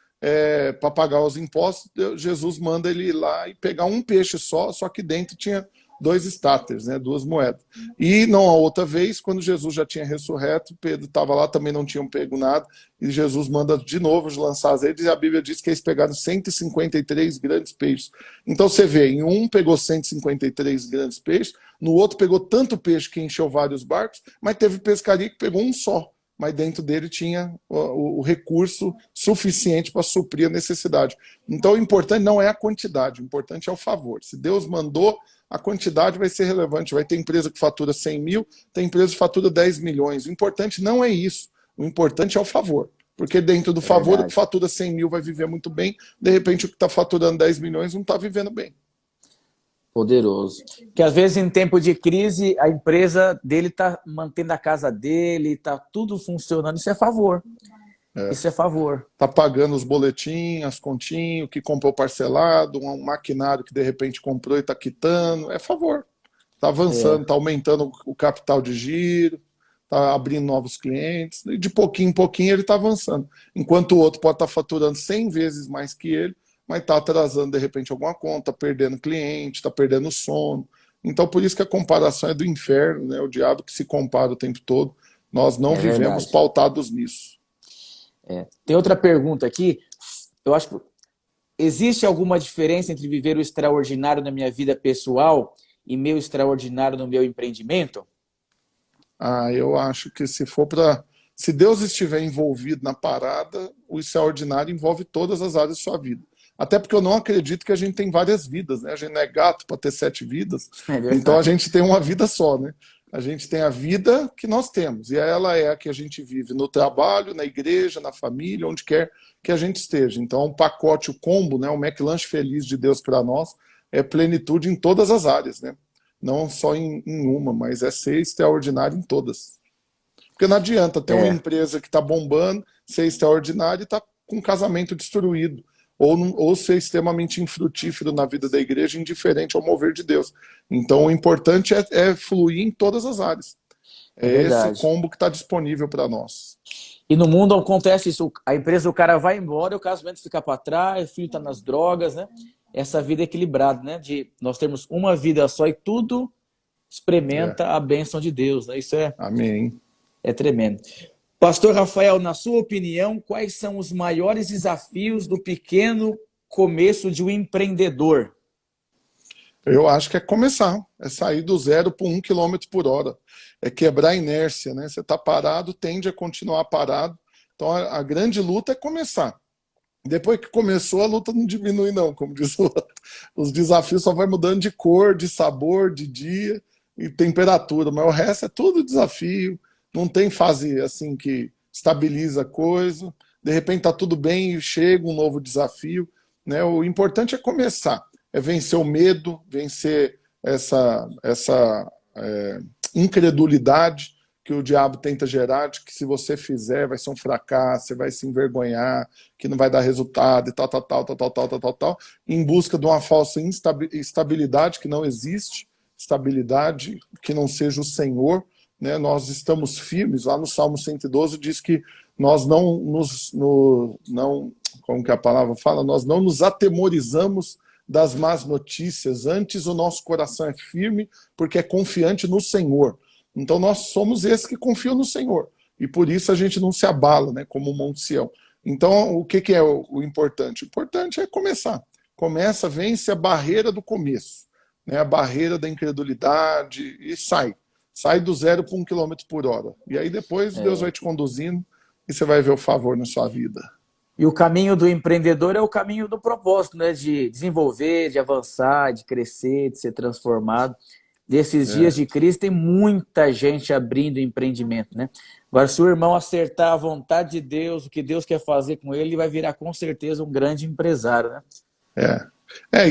para pagar os impostos, Jesus manda ele ir lá e pegar um peixe só que dentro tinha 2 estáteres, né, 2 moedas. E não a outra vez, quando Jesus já tinha ressurreto, Pedro estava lá, também não tinham pego nada, e Jesus manda de novo lançar as redes, e a Bíblia diz que eles pegaram 153 grandes peixes. Então você vê, em um pegou 153 grandes peixes, no outro pegou tanto peixe que encheu vários barcos, mas teve pescaria que pegou um só, mas dentro dele tinha o recurso suficiente para suprir a necessidade. Então o importante não é a quantidade, o importante é o favor. Se Deus mandou, a quantidade vai ser relevante. Vai ter empresa que fatura 100 mil, tem empresa que fatura 10 milhões. O importante não é isso. O importante é o favor. Porque dentro do favor, o que fatura 100 mil vai viver muito bem. De repente, o que está faturando 10 milhões não está vivendo bem. Poderoso. Que às vezes, em tempo de crise, a empresa dele está mantendo a casa dele, está tudo funcionando. Isso é favor. Isso é favor. Está pagando os boletins, as continhas, o que comprou parcelado, um maquinário que de repente comprou e está quitando. É favor. Está avançando, está aumentando o capital de giro, está abrindo novos clientes. E de pouquinho em pouquinho ele está avançando. Enquanto o outro pode estar faturando 100 vezes mais que ele, mas está atrasando de repente alguma conta, está perdendo cliente, está perdendo sono. Então por isso que a comparação é do inferno, né? O diabo que se compara o tempo todo. Nós não vivemos pautados nisso. Tem outra pergunta aqui. Eu acho que existe alguma diferença entre viver o extraordinário na minha vida pessoal e meu extraordinário no meu empreendimento? Eu acho que se Deus estiver envolvido na parada, o extraordinário envolve todas as áreas da sua vida. Até porque eu não acredito que a gente tem várias vidas, né? A gente não é gato para ter 7 vidas, então a gente tem uma vida só, né? A gente tem a vida que nós temos, e ela é a que a gente vive no trabalho, na igreja, na família, onde quer que a gente esteja. Então, o pacote, o combo, né, o McLanche feliz de Deus para nós, é plenitude em todas as áreas, né? Não só em uma, mas é ser extraordinário em todas. Porque não adianta ter uma empresa que está bombando, ser extraordinário e estar com um casamento destruído. Ou ser extremamente infrutífero na vida da igreja, indiferente ao mover de Deus. Então, o importante é fluir em todas as áreas. É esse combo que está disponível para nós. E no mundo acontece isso, a empresa, o cara vai embora, o casamento fica para trás, o filho está nas drogas, né? Essa vida equilibrada, né? De nós termos uma vida só e tudo experimenta a bênção de Deus, né? Isso Amém. É tremendo. Pastor Rafael, na sua opinião, quais são os maiores desafios do pequeno começo de um empreendedor? Eu acho que é começar, é sair do 0 para 1 quilômetro por hora, é quebrar a inércia, né? Você está parado, tende a continuar parado, então a grande luta é começar. Depois que começou, a luta não diminui não, como diz o outro. Os desafios só vai mudando de cor, de sabor, de dia e temperatura, mas o resto é tudo desafio. Não tem fase assim que estabiliza a coisa, de repente está tudo bem e chega um novo desafio, né? O importante é começar, é vencer o medo, vencer essa incredulidade que o diabo tenta gerar, de que se você fizer vai ser um fracasso, você vai se envergonhar, que não vai dar resultado e tal, em busca de uma falsa estabilidade que não existe, estabilidade que não seja o Senhor. Né, nós estamos firmes, lá no Salmo 112 diz que nós como que a palavra fala? Nós não nos atemorizamos das más notícias, antes o nosso coração é firme porque é confiante no Senhor. Então nós somos esses que confiam no Senhor, e por isso a gente não se abala, né, como o Monte Sião. Então o que é o importante? O importante é começar. Começa, vence a barreira do começo, né, a barreira da incredulidade e sai do 0 para 1 quilômetro por hora. E aí depois Deus vai te conduzindo e você vai ver o favor na sua vida. E o caminho do empreendedor é o caminho do propósito, né? De desenvolver, de avançar, de crescer, de ser transformado. Desses dias de crise tem muita gente abrindo empreendimento, né? Agora, se o irmão acertar a vontade de Deus, o que Deus quer fazer com ele, ele vai virar com certeza um grande empresário, né?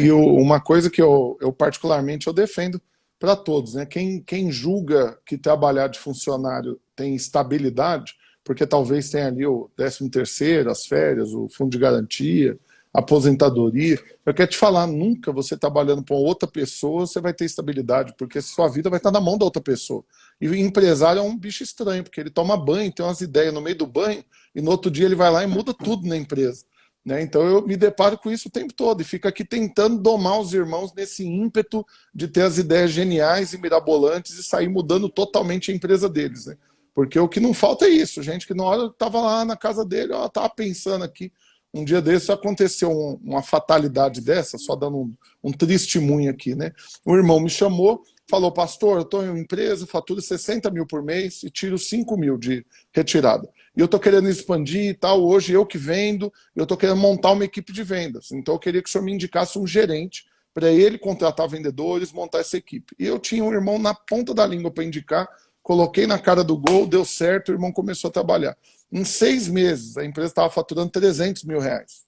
E uma coisa que eu particularmente eu defendo para todos, né? Quem julga que trabalhar de funcionário tem estabilidade, porque talvez tenha ali o 13º, as férias, o fundo de garantia, a aposentadoria. Eu quero te falar, nunca você trabalhando para outra pessoa, você vai ter estabilidade, porque sua vida vai estar na mão da outra pessoa. E o empresário é um bicho estranho, porque ele toma banho, tem umas ideias no meio do banho, e no outro dia ele vai lá e muda tudo na empresa. né? Então eu me deparo com isso o tempo todo e fico aqui tentando domar os irmãos nesse ímpeto de ter as ideias geniais e mirabolantes e sair mudando totalmente a empresa deles, né? Porque o que não falta é isso, gente que na hora eu estava lá na casa dele, eu estava pensando aqui, um dia desse aconteceu uma fatalidade dessa, só dando um testemunho aqui, né? Um irmão me chamou, falou, pastor, eu estou em uma empresa, faturo 60 mil por mês e tiro 5 mil de retirada. E eu estou querendo expandir e tal, hoje eu que vendo, eu estou querendo montar uma equipe de vendas. Então eu queria que o senhor me indicasse um gerente para ele contratar vendedores, montar essa equipe. E eu tinha um irmão na ponta da língua para indicar, coloquei na cara do gol, deu certo, o irmão começou a trabalhar. Em 6 meses, a empresa estava faturando 300 mil reais.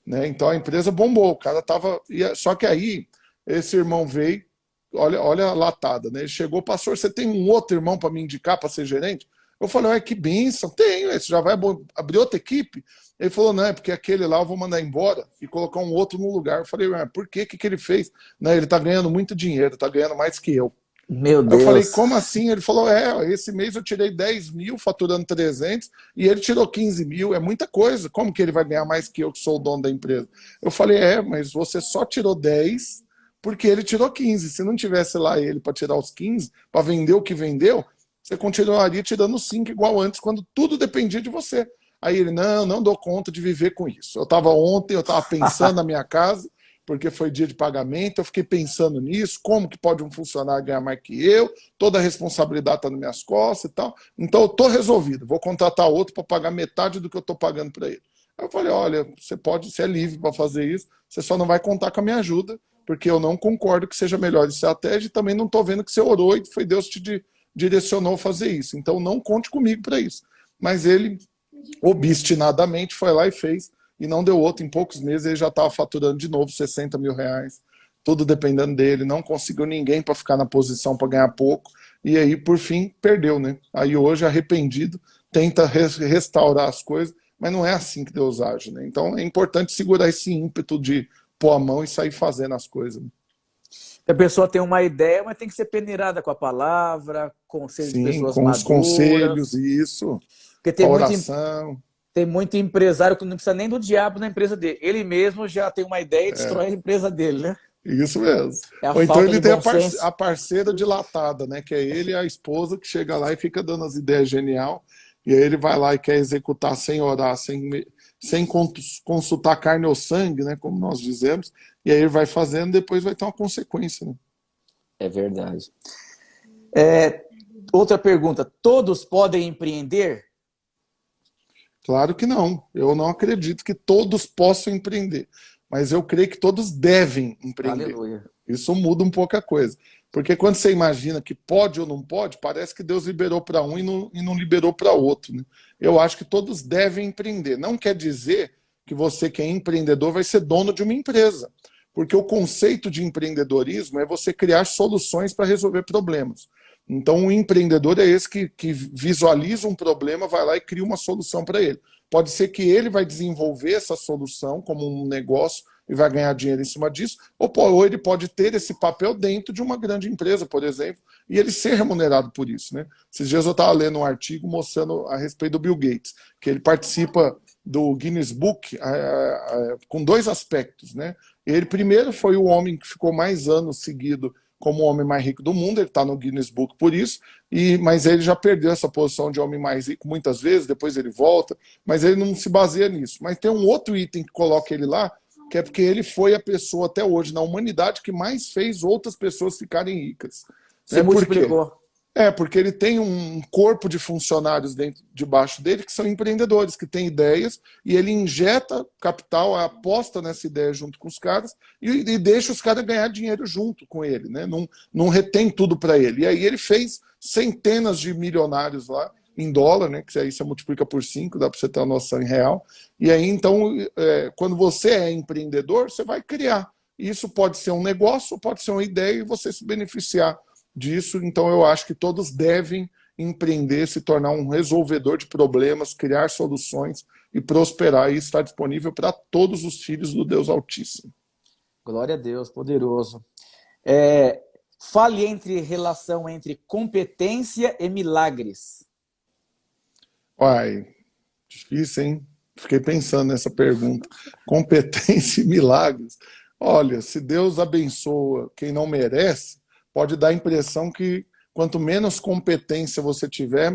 Né? Então a empresa bombou, o cara estava... Só que aí, esse irmão veio, olha a latada, né? Ele chegou, pastor, você tem um outro irmão para me indicar para ser gerente? Eu falei, olha que bênção, tenho, você já vai abrir outra equipe? Ele falou, não, é porque aquele lá eu vou mandar embora e colocar um outro no lugar. Eu falei, por que ele fez? Não, ele está ganhando muito dinheiro, está ganhando mais que eu. Meu Eu falei, Deus. como assim? Ele falou, esse mês eu tirei 10 mil, faturando 300, e ele tirou 15 mil, é muita coisa. Como que ele vai ganhar mais que eu, que sou o dono da empresa? Eu falei, mas você só tirou 10 porque ele tirou 15. Se não tivesse lá ele para tirar os 15, para vender o que vendeu, você continuaria tirando 5 igual antes, quando tudo dependia de você. Aí ele, não dou conta de viver com isso. Eu estava pensando na minha casa, porque foi dia de pagamento, eu fiquei pensando nisso, como que pode um funcionário ganhar mais que eu, toda a responsabilidade está nas minhas costas e tal. Então eu estou resolvido, vou contratar outro para pagar metade do que eu estou pagando para ele. Aí eu falei, olha, você é livre para fazer isso, você só não vai contar com a minha ajuda, porque eu não concordo que seja melhor estratégia e também não estou vendo que você orou e foi Deus que te direcionou a fazer isso. Então não conte comigo para isso. Mas ele, obstinadamente, foi lá e fez, e não deu outro. Em poucos meses ele já estava faturando de novo 60 mil reais, tudo dependendo dele, não conseguiu ninguém para ficar na posição para ganhar pouco, e aí, por fim, perdeu, né? Aí hoje, arrependido, tenta restaurar as coisas, mas não é assim que Deus age, né? Então é importante segurar esse ímpeto de pôr a mão e sair fazendo as coisas. A pessoa tem uma ideia, mas tem que ser peneirada com a palavra, conselho de Sim, pessoas com os conselhos, maduras. isso, Porque a oração. tem muito empresário que não precisa nem do diabo na empresa dele. Ele mesmo já tem uma ideia e destrói a empresa dele, né? Isso mesmo. É a Ou então falta ele de tem bom senso. a parceira dilatada, né? Que é ele e a esposa que chega lá e fica dando as ideias genial. E aí ele vai lá e quer executar sem orar, sem consultar carne ou sangue, né? Como nós dizemos. E aí ele vai fazendo, depois vai ter uma consequência, né? É verdade. Outra pergunta: todos podem empreender? Claro que não. Eu não acredito que todos possam empreender. Mas eu creio que todos devem empreender. Aleluia. Isso muda um pouco a coisa. Porque quando você imagina que pode ou não pode, parece que Deus liberou para um e não liberou para outro. Né? Eu acho que todos devem empreender. Não quer dizer que você que é empreendedor vai ser dono de uma empresa. Porque o conceito de empreendedorismo é você criar soluções para resolver problemas. Então, o empreendedor é esse que visualiza um problema, vai lá e cria uma solução para ele. Pode ser que ele vai desenvolver essa solução como um negócio e vai ganhar dinheiro em cima disso, ou ele pode ter esse papel dentro de uma grande empresa, por exemplo, e ele ser remunerado por isso. Né? Esses dias eu estava lendo um artigo mostrando a respeito do Bill Gates, que ele participa do Guinness Book com 2 aspectos. Né? Ele primeiro foi o homem que ficou mais anos seguido como o homem mais rico do mundo, ele está no Guinness Book por isso, mas ele já perdeu essa posição de homem mais rico muitas vezes, depois ele volta, mas ele não se baseia nisso. Mas tem um outro item que coloca ele lá, que é porque ele foi a pessoa até hoje na humanidade que mais fez outras pessoas ficarem ricas. Se Por quê? multiplicou. Porque ele tem um corpo de funcionários debaixo dele que são empreendedores, que têm ideias, e ele injeta capital, aposta nessa ideia junto com os caras e deixa os caras ganhar dinheiro junto com ele, né? Não retém tudo para ele. E aí ele fez centenas de milionários lá, em dólar, né? Que aí você multiplica por 5, dá para você ter uma noção em real. E aí, então, quando você é empreendedor, você vai criar. Isso pode ser um negócio, pode ser uma ideia e você se beneficiar disso. Então eu acho que todos devem empreender, se tornar um resolvedor de problemas, criar soluções e prosperar. E isso está disponível para todos os filhos do Deus Altíssimo. Glória a Deus, poderoso. Fale relação entre competência e milagres. Uai, difícil, hein? Fiquei pensando nessa pergunta. Competência e milagres. Olha, se Deus abençoa quem não merece, pode dar a impressão que quanto menos competência você tiver,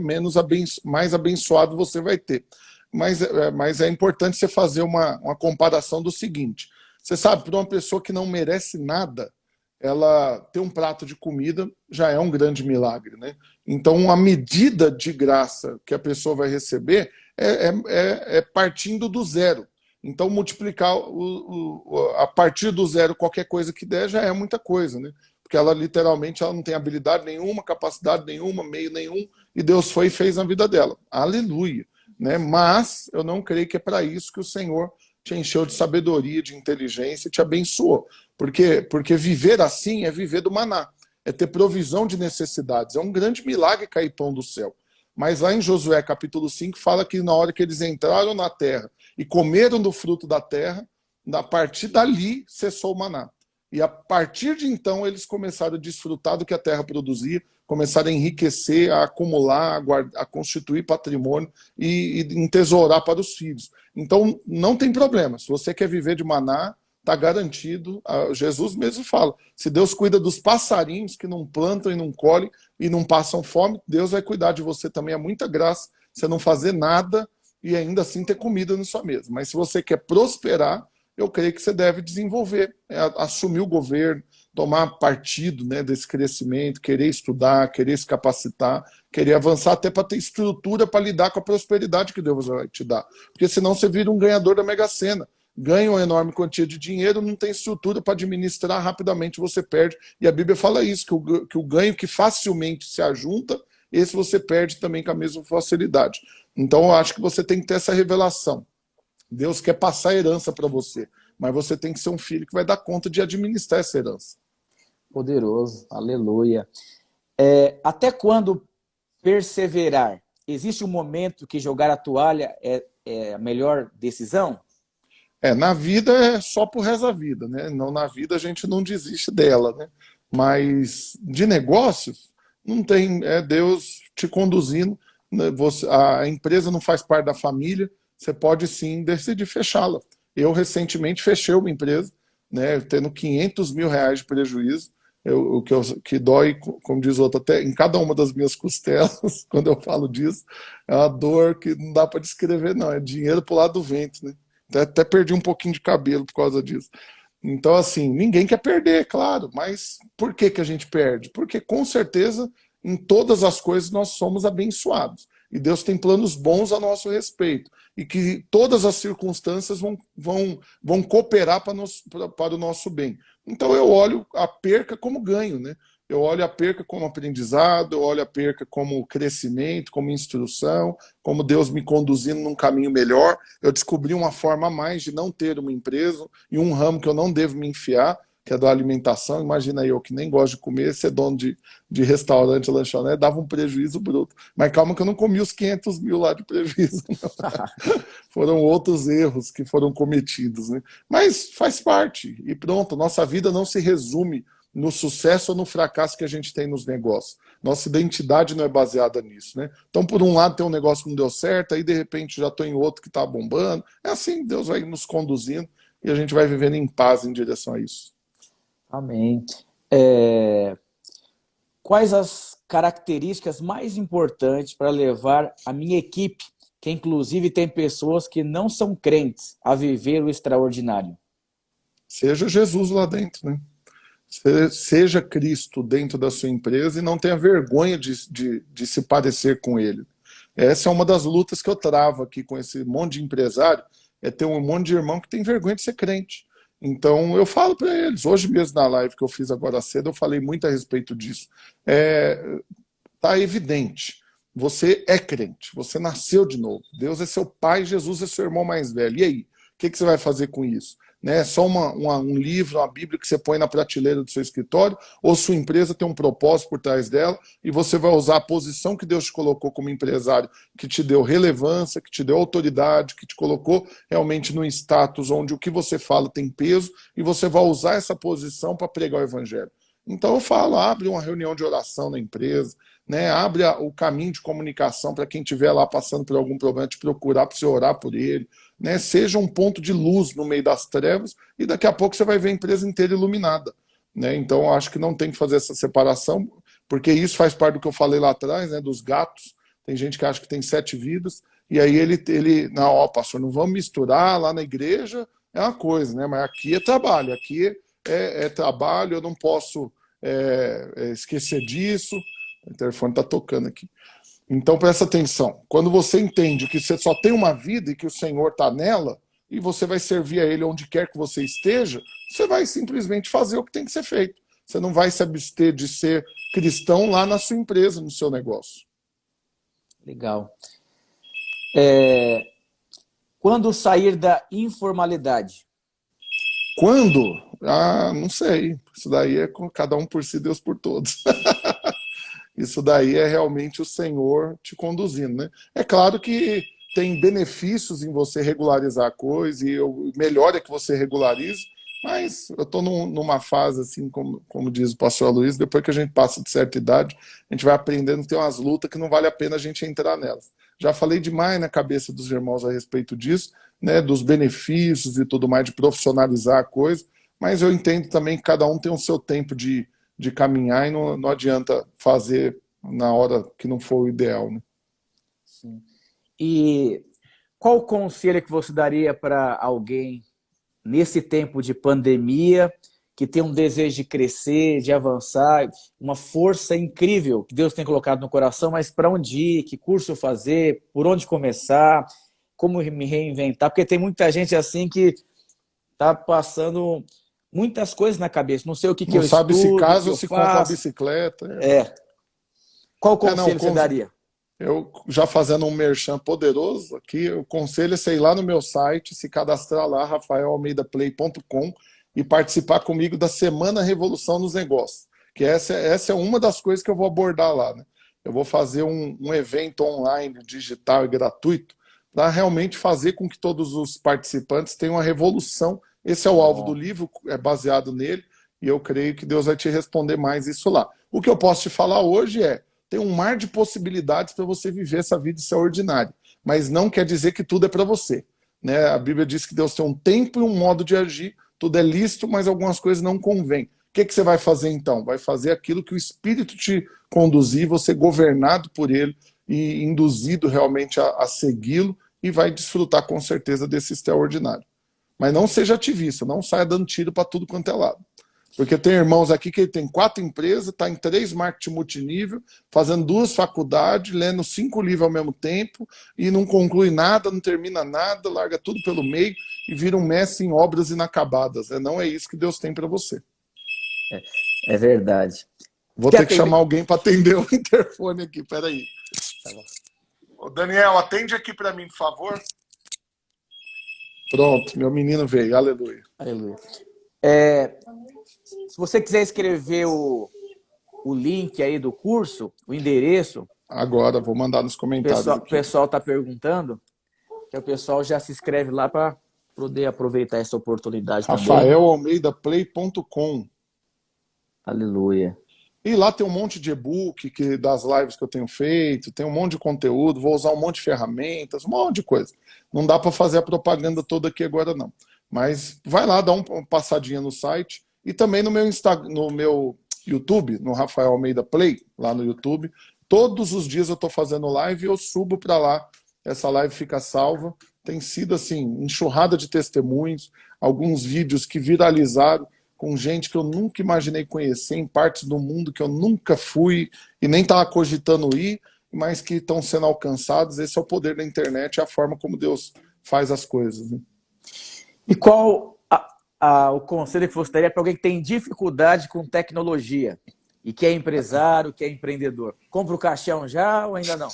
mais abençoado você vai ter. Mas é importante você fazer uma comparação do seguinte. Você sabe, para uma pessoa que não merece nada, ela ter um prato de comida já é um grande milagre, né? Então, a medida de graça que a pessoa vai receber é partindo do zero. Então, multiplicar a partir do zero qualquer coisa que der já é muita coisa, né? Porque ela literalmente ela não tem habilidade nenhuma, capacidade nenhuma, meio nenhum, e Deus foi e fez na vida dela. Aleluia! Né? Mas eu não creio que é para isso que o Senhor te encheu de sabedoria, de inteligência e te abençoou. Porque viver assim é viver do maná, é ter provisão de necessidades. É um grande milagre cair pão do céu. Mas lá em Josué capítulo 5 fala que na hora que eles entraram na terra e comeram do fruto da terra, a partir dali cessou o maná. E a partir de então eles começaram a desfrutar do que a terra produzia, começaram a enriquecer, a acumular, a constituir patrimônio e entesourar para os filhos. Então não tem problema, se você quer viver de maná, está garantido. Jesus mesmo fala, se Deus cuida dos passarinhos que não plantam e não colhem e não passam fome, Deus vai cuidar de você também. É muita graça você não fazer nada e ainda assim ter comida na sua mesa. Mas se você quer prosperar, eu creio que você deve desenvolver, assumir o governo, tomar partido, né, desse crescimento, querer estudar, querer se capacitar, querer avançar até para ter estrutura para lidar com a prosperidade que Deus vai te dar. Porque senão você vira um ganhador da Mega Sena. Ganha uma enorme quantia de dinheiro, não tem estrutura para administrar, rapidamente você perde. E a Bíblia fala isso, que o ganho que facilmente se ajunta, esse você perde também com a mesma facilidade. Então eu acho que você tem que ter essa revelação. Deus quer passar a herança para você, mas você tem que ser um filho que vai dar conta de administrar essa herança. Poderoso, aleluia. Até quando perseverar? Existe um momento que jogar a toalha é a melhor decisão? Na vida é só pro resto da vida, né? Não, na vida a gente não desiste dela, né? Mas de negócios, não tem, é Deus te conduzindo, né? A empresa não faz parte da família, você pode sim decidir fechá-la. Eu recentemente fechei uma empresa, né, tendo 500 mil reais de prejuízo, o que dói, como diz o outro, até em cada uma das minhas costelas, quando eu falo disso, é uma dor que não dá para descrever, não, é dinheiro pro lado do vento, né? Até perdi um pouquinho de cabelo por causa disso. Então, assim, ninguém quer perder, claro, mas por que a gente perde? Porque, com certeza, em todas as coisas nós somos abençoados. E Deus tem planos bons a nosso respeito. E que todas as circunstâncias vão cooperar para o nosso bem. Então, eu olho a perca como ganho, né? Eu olho a perca como aprendizado, eu olho a perca como crescimento, como instrução, como Deus me conduzindo num caminho melhor. Eu descobri uma forma a mais de não ter uma empresa e um ramo que eu não devo me enfiar, que é da alimentação. Imagina eu, que nem gosto de comer, ser dono de restaurante, lanchonete, dava um prejuízo bruto. Mas calma que eu não comi os 500 mil lá de prejuízo. Foram outros erros que foram cometidos, né? Mas faz parte, e pronto, nossa vida não se resume no sucesso ou no fracasso que a gente tem nos negócios. Nossa identidade não é baseada nisso, né? Então, por um lado, tem um negócio que não deu certo, aí de repente já estou em outro que está bombando. É assim, Deus vai nos conduzindo e a gente vai vivendo em paz em direção a isso. Amém. Quais as características mais importantes para levar a minha equipe, que inclusive tem pessoas que não são crentes, a viver o extraordinário? Seja Jesus lá dentro, né? Seja Cristo dentro da sua empresa e não tenha vergonha de se parecer com ele. Essa é uma das lutas que eu travo aqui com esse monte de empresário, é ter um monte de irmão que tem vergonha de ser crente. Então eu falo para eles, hoje mesmo na live que eu fiz agora cedo, eu falei muito a respeito disso. Tá evidente, você é crente, você nasceu de novo, Deus é seu pai, Jesus é seu irmão mais velho. E aí, o que você vai fazer com isso? É só um livro, uma Bíblia que você põe na prateleira do seu escritório, ou sua empresa tem um propósito por trás dela e você vai usar a posição que Deus te colocou como empresário, que te deu relevância, que te deu autoridade, que te colocou realmente no status onde o que você fala tem peso, e você vai usar essa posição para pregar o evangelho. Então eu falo, abre uma reunião de oração na empresa, né? Abre o caminho de comunicação para quem estiver lá passando por algum problema, te procurar para você orar por ele. né? Seja um ponto de luz no meio das trevas e daqui a pouco você vai ver a empresa inteira iluminada, né? Então, eu acho que não tem que fazer essa separação, porque isso faz parte do que eu falei lá atrás, né? Dos gatos. Tem gente que acha que tem 7 vidas, e aí não, ó, pastor, não vamos misturar, lá na igreja é uma coisa, né? Mas aqui é trabalho, aqui é trabalho, eu não posso esquecer disso. O telefone está tocando aqui. Então presta atenção, quando você entende que você só tem uma vida e que o Senhor está nela, e você vai servir a Ele onde quer que você esteja, você vai simplesmente fazer o que tem que ser feito. Você não vai se abster de ser cristão lá na sua empresa, no seu negócio. Legal. Quando sair da informalidade? Quando? Ah, não sei. Isso daí é com cada um por si, Deus por todos. Isso daí é realmente o Senhor te conduzindo, né? É claro que tem benefícios em você regularizar a coisa, e o melhor é que você regularize, mas eu estou numa fase, assim, como diz o pastor Luiz, depois que a gente passa de certa idade, a gente vai aprendendo que tem umas lutas que não vale a pena a gente entrar nelas. Já falei demais na cabeça dos irmãos a respeito disso, né, dos benefícios e tudo mais, de profissionalizar a coisa, mas eu entendo também que cada um tem o seu tempo de caminhar e não adianta fazer na hora que não for o ideal, né? Sim. E qual conselho que você daria para alguém nesse tempo de pandemia, que tem um desejo de crescer, de avançar, uma força incrível que Deus tem colocado no coração, mas para onde ir, que curso fazer, por onde começar, como me reinventar? Porque tem muita gente assim que está passando muitas coisas na cabeça, não sei o que Não eu sabe se estudo, o que casa ou eu se compra uma faço. bicicleta. Qual Não, conselho você daria? eu já fazendo um merchan poderoso aqui, o conselho é você ir lá no meu site, se cadastrar lá, rafaelalmeidaplay.com, e participar comigo da Semana Revolução nos Negócios, que essa é uma das coisas que eu vou abordar lá, né? Eu vou fazer um evento online, digital e gratuito, para realmente fazer com que todos os participantes tenham uma revolução. Esse é o alvo do livro, é baseado nele, e eu creio que Deus vai te responder mais isso lá. O que eu posso te falar hoje tem um mar de possibilidades para você viver essa vida extraordinária, mas não quer dizer que tudo é para você, né? A Bíblia diz que Deus tem um tempo e um modo de agir, tudo é lícito, mas algumas coisas não convêm. O que você vai fazer então? Vai fazer aquilo que o Espírito te conduzir, você governado por ele e induzido realmente a segui-lo, e vai desfrutar com certeza desse extraordinário. Mas não seja ativista, não saia dando tiro para tudo quanto é lado. Porque tem irmãos aqui que tem 4 empresas, está em 3 marketing multinível, fazendo 2 faculdades, lendo 5 livros ao mesmo tempo, e não conclui nada, não termina nada, larga tudo pelo meio e vira um mestre em obras inacabadas. Não é isso que Deus tem para você. É verdade. Vou ter que chamar alguém para atender o interfone aqui, peraí. Ô, Daniel, atende aqui para mim, por favor. Pronto, meu menino veio, aleluia. Aleluia. Se você quiser escrever o link aí do curso, o endereço... Agora, vou mandar nos comentários. O pessoal está perguntando, que o pessoal já se inscreve lá para poder aproveitar essa oportunidade também. rafaelalmeidaplay.com. Aleluia. E lá tem um monte de e-book das lives que eu tenho feito, tem um monte de conteúdo, vou usar um monte de ferramentas, um monte de coisa. Não dá para fazer a propaganda toda aqui agora, não. Mas vai lá, dá uma passadinha no site e também no meu Instagram, no meu YouTube, no Rafael Almeida Play, lá no YouTube. Todos os dias eu estou fazendo live e eu subo para lá. Essa live fica salva. Tem sido assim, enxurrada de testemunhos, alguns vídeos que viralizaram com gente que eu nunca imaginei conhecer, em partes do mundo que eu nunca fui e nem estava cogitando ir, mas que estão sendo alcançados. Esse é o poder da internet, é a forma como Deus faz as coisas, né? E qual o conselho que você daria para alguém que tem dificuldade com tecnologia e que é empresário, que é empreendedor? Compra o caixão já ou ainda não?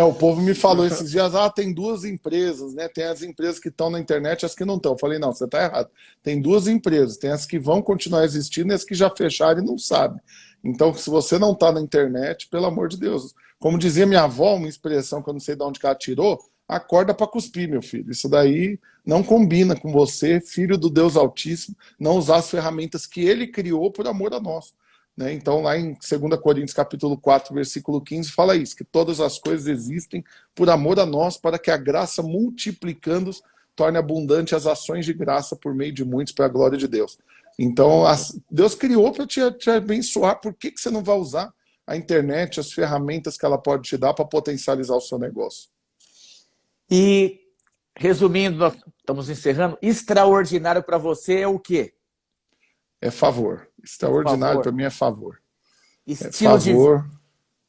O povo me falou esses dias, tem 2 empresas, né? Tem as empresas que estão na internet e as que não estão. Eu falei, não, você está errado. Tem 2 empresas, tem as que vão continuar existindo e as que já fecharam e não sabem. Então, se você não está na internet, pelo amor de Deus, como dizia minha avó, uma expressão que eu não sei de onde que ela tirou, acorda para cuspir, meu filho. Isso daí não combina com você, filho do Deus Altíssimo, não usar as ferramentas que ele criou por amor a nós. né? Então, lá em 2 Coríntios capítulo 4, versículo 15, fala isso, que todas as coisas existem por amor a nós, para que a graça, multiplicando-os, torne abundante as ações de graça por meio de muitos, para a glória de Deus. Então, Deus criou para te abençoar, por que você não vai usar a internet, as ferramentas que ela pode te dar para potencializar o seu negócio? E, resumindo, nós estamos encerrando, extraordinário para você é o quê? É favor. Extraordinário para mim é favor.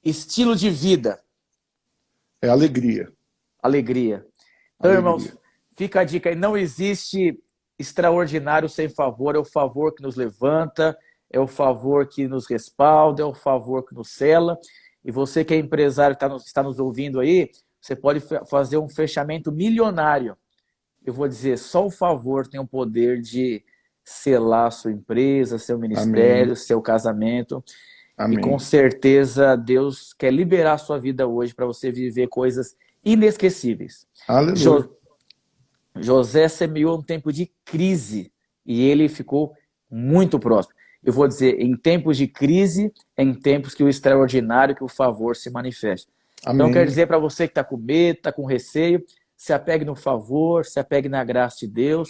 Estilo de vida. É alegria. Alegria. Então, irmãos, fica a dica aí, não existe extraordinário sem favor, é o favor que nos levanta, é o favor que nos respalda, é o favor que nos cela. E você que é empresário, está nos ouvindo aí, você pode fazer um fechamento milionário. Eu vou dizer, só o favor tem o poder de selar a sua empresa, seu ministério, Amém. Seu casamento. Amém. E com certeza Deus quer liberar a sua vida hoje para você viver coisas inesquecíveis. Aleluia. José semeou um tempo de crise e ele ficou muito próximo. Eu vou dizer, em tempos de crise, em tempos que o extraordinário, que o favor se manifesta. Amém. Então, quero dizer para você que está com medo, está com receio, se apegue no favor, se apegue na graça de Deus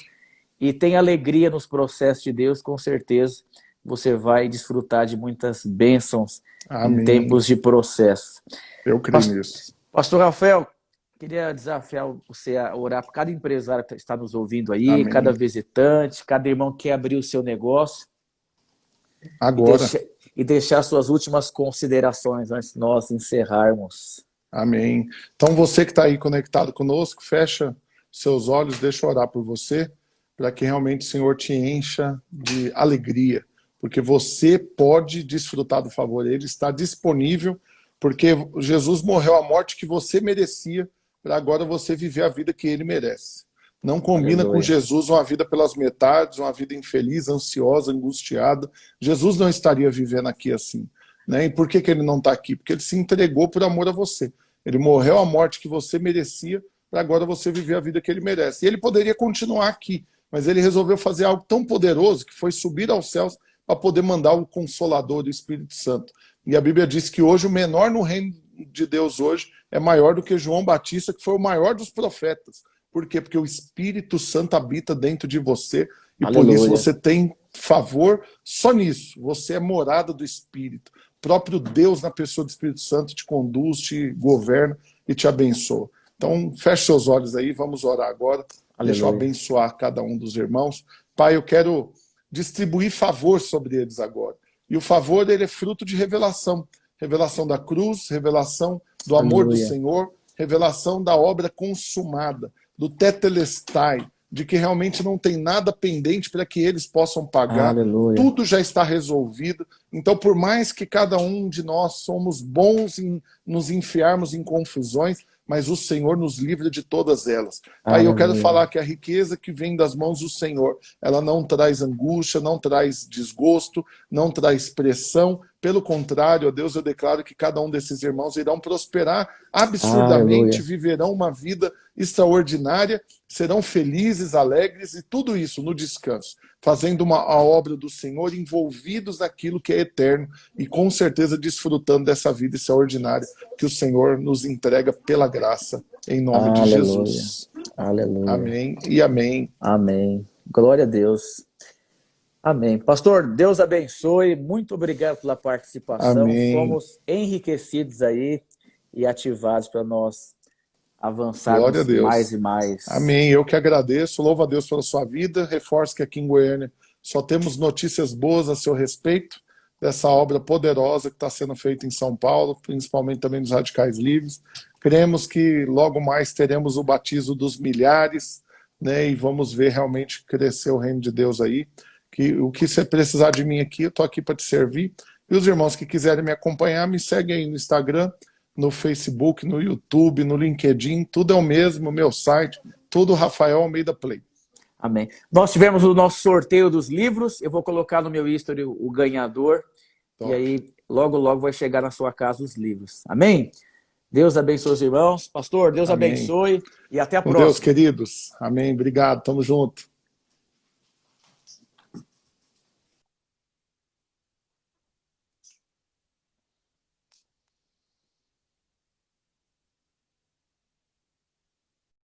e tenha alegria nos processos de Deus, com certeza você vai desfrutar de muitas bênçãos Amém. Em tempos de processo. Eu creio nisso. Pastor Rafael, queria desafiar você a orar por cada empresário que está nos ouvindo aí, Amém. Cada visitante, cada irmão que quer abrir o seu negócio. Agora. E deixar suas últimas considerações antes de nós encerrarmos. Amém. Então você que está aí conectado conosco, fecha seus olhos, deixa eu orar por você, para que realmente o Senhor te encha de alegria, porque você pode desfrutar do favor, Ele está disponível, porque Jesus morreu a morte que você merecia, para agora você viver a vida que Ele merece. Não combina Aleluia. Com Jesus uma vida pelas metades, uma vida infeliz, ansiosa, angustiada. Jesus não estaria vivendo aqui assim. Né? E por que Ele não está aqui? Porque Ele se entregou por amor a você. Ele morreu a morte que você merecia, para agora você viver a vida que Ele merece. E Ele poderia continuar aqui, mas Ele resolveu fazer algo tão poderoso que foi subir aos céus para poder mandar o Consolador do Espírito Santo. E a Bíblia diz que hoje o menor no reino de Deus hoje é maior do que João Batista, que foi o maior dos profetas. Por quê? Porque o Espírito Santo habita dentro de você e Aleluia. Por isso você tem favor só nisso. Você é morada do Espírito. O próprio Deus na pessoa do Espírito Santo te conduz, te governa e te abençoa. Então feche seus olhos aí, vamos orar agora. Aleluia. Deixa eu abençoar cada um dos irmãos. Pai, eu quero distribuir favor sobre eles agora. E o favor ele é fruto de revelação. Revelação da cruz, revelação do amor Aleluia. Do Senhor, revelação da obra consumada, do tetelestai, de que realmente não tem nada pendente para que eles possam pagar. Aleluia. Tudo já está resolvido. Então, por mais que cada um de nós somos bons em nos enfiarmos em confusões, mas o Senhor nos livra de todas elas. Aí eu quero falar que a riqueza que vem das mãos do Senhor, ela não traz angústia, não traz desgosto, não traz pressão. Pelo contrário, ó Deus, eu declaro que cada um desses irmãos irão prosperar absurdamente, Aleluia. Viverão uma vida extraordinária, serão felizes, alegres e tudo isso no descanso, fazendo a obra do Senhor, envolvidos naquilo que é eterno e com certeza desfrutando dessa vida extraordinária que o Senhor nos entrega pela graça, em nome Aleluia. De Jesus. Aleluia. Amém e amém. Amém. Glória a Deus. Amém. Pastor, Deus abençoe. Muito obrigado pela participação. Amém. Fomos enriquecidos aí e ativados para nós avançarmos mais e mais. Amém. Eu que agradeço. Louvo a Deus pela sua vida. Reforço que aqui em Goiânia só temos notícias boas a seu respeito dessa obra poderosa que está sendo feita em São Paulo, principalmente também nos Radicais Livres. Cremos que logo mais teremos o batismo dos milhares, né? E vamos ver realmente crescer o reino de Deus aí. Que o que você precisar de mim aqui, eu estou aqui para te servir. E os irmãos que quiserem me acompanhar, me seguem aí no Instagram, no Facebook, no YouTube, no LinkedIn, tudo é o mesmo, meu site, tudo Rafael Almeida Play. Amém. Nós tivemos o nosso sorteio dos livros, eu vou colocar no meu history o ganhador, Top. E aí logo, logo vai chegar na sua casa os livros. Amém? Deus abençoe os irmãos. Pastor, Deus Amém. Abençoe e até a Com próxima. Deus, queridos. Amém. Obrigado. Tamo junto.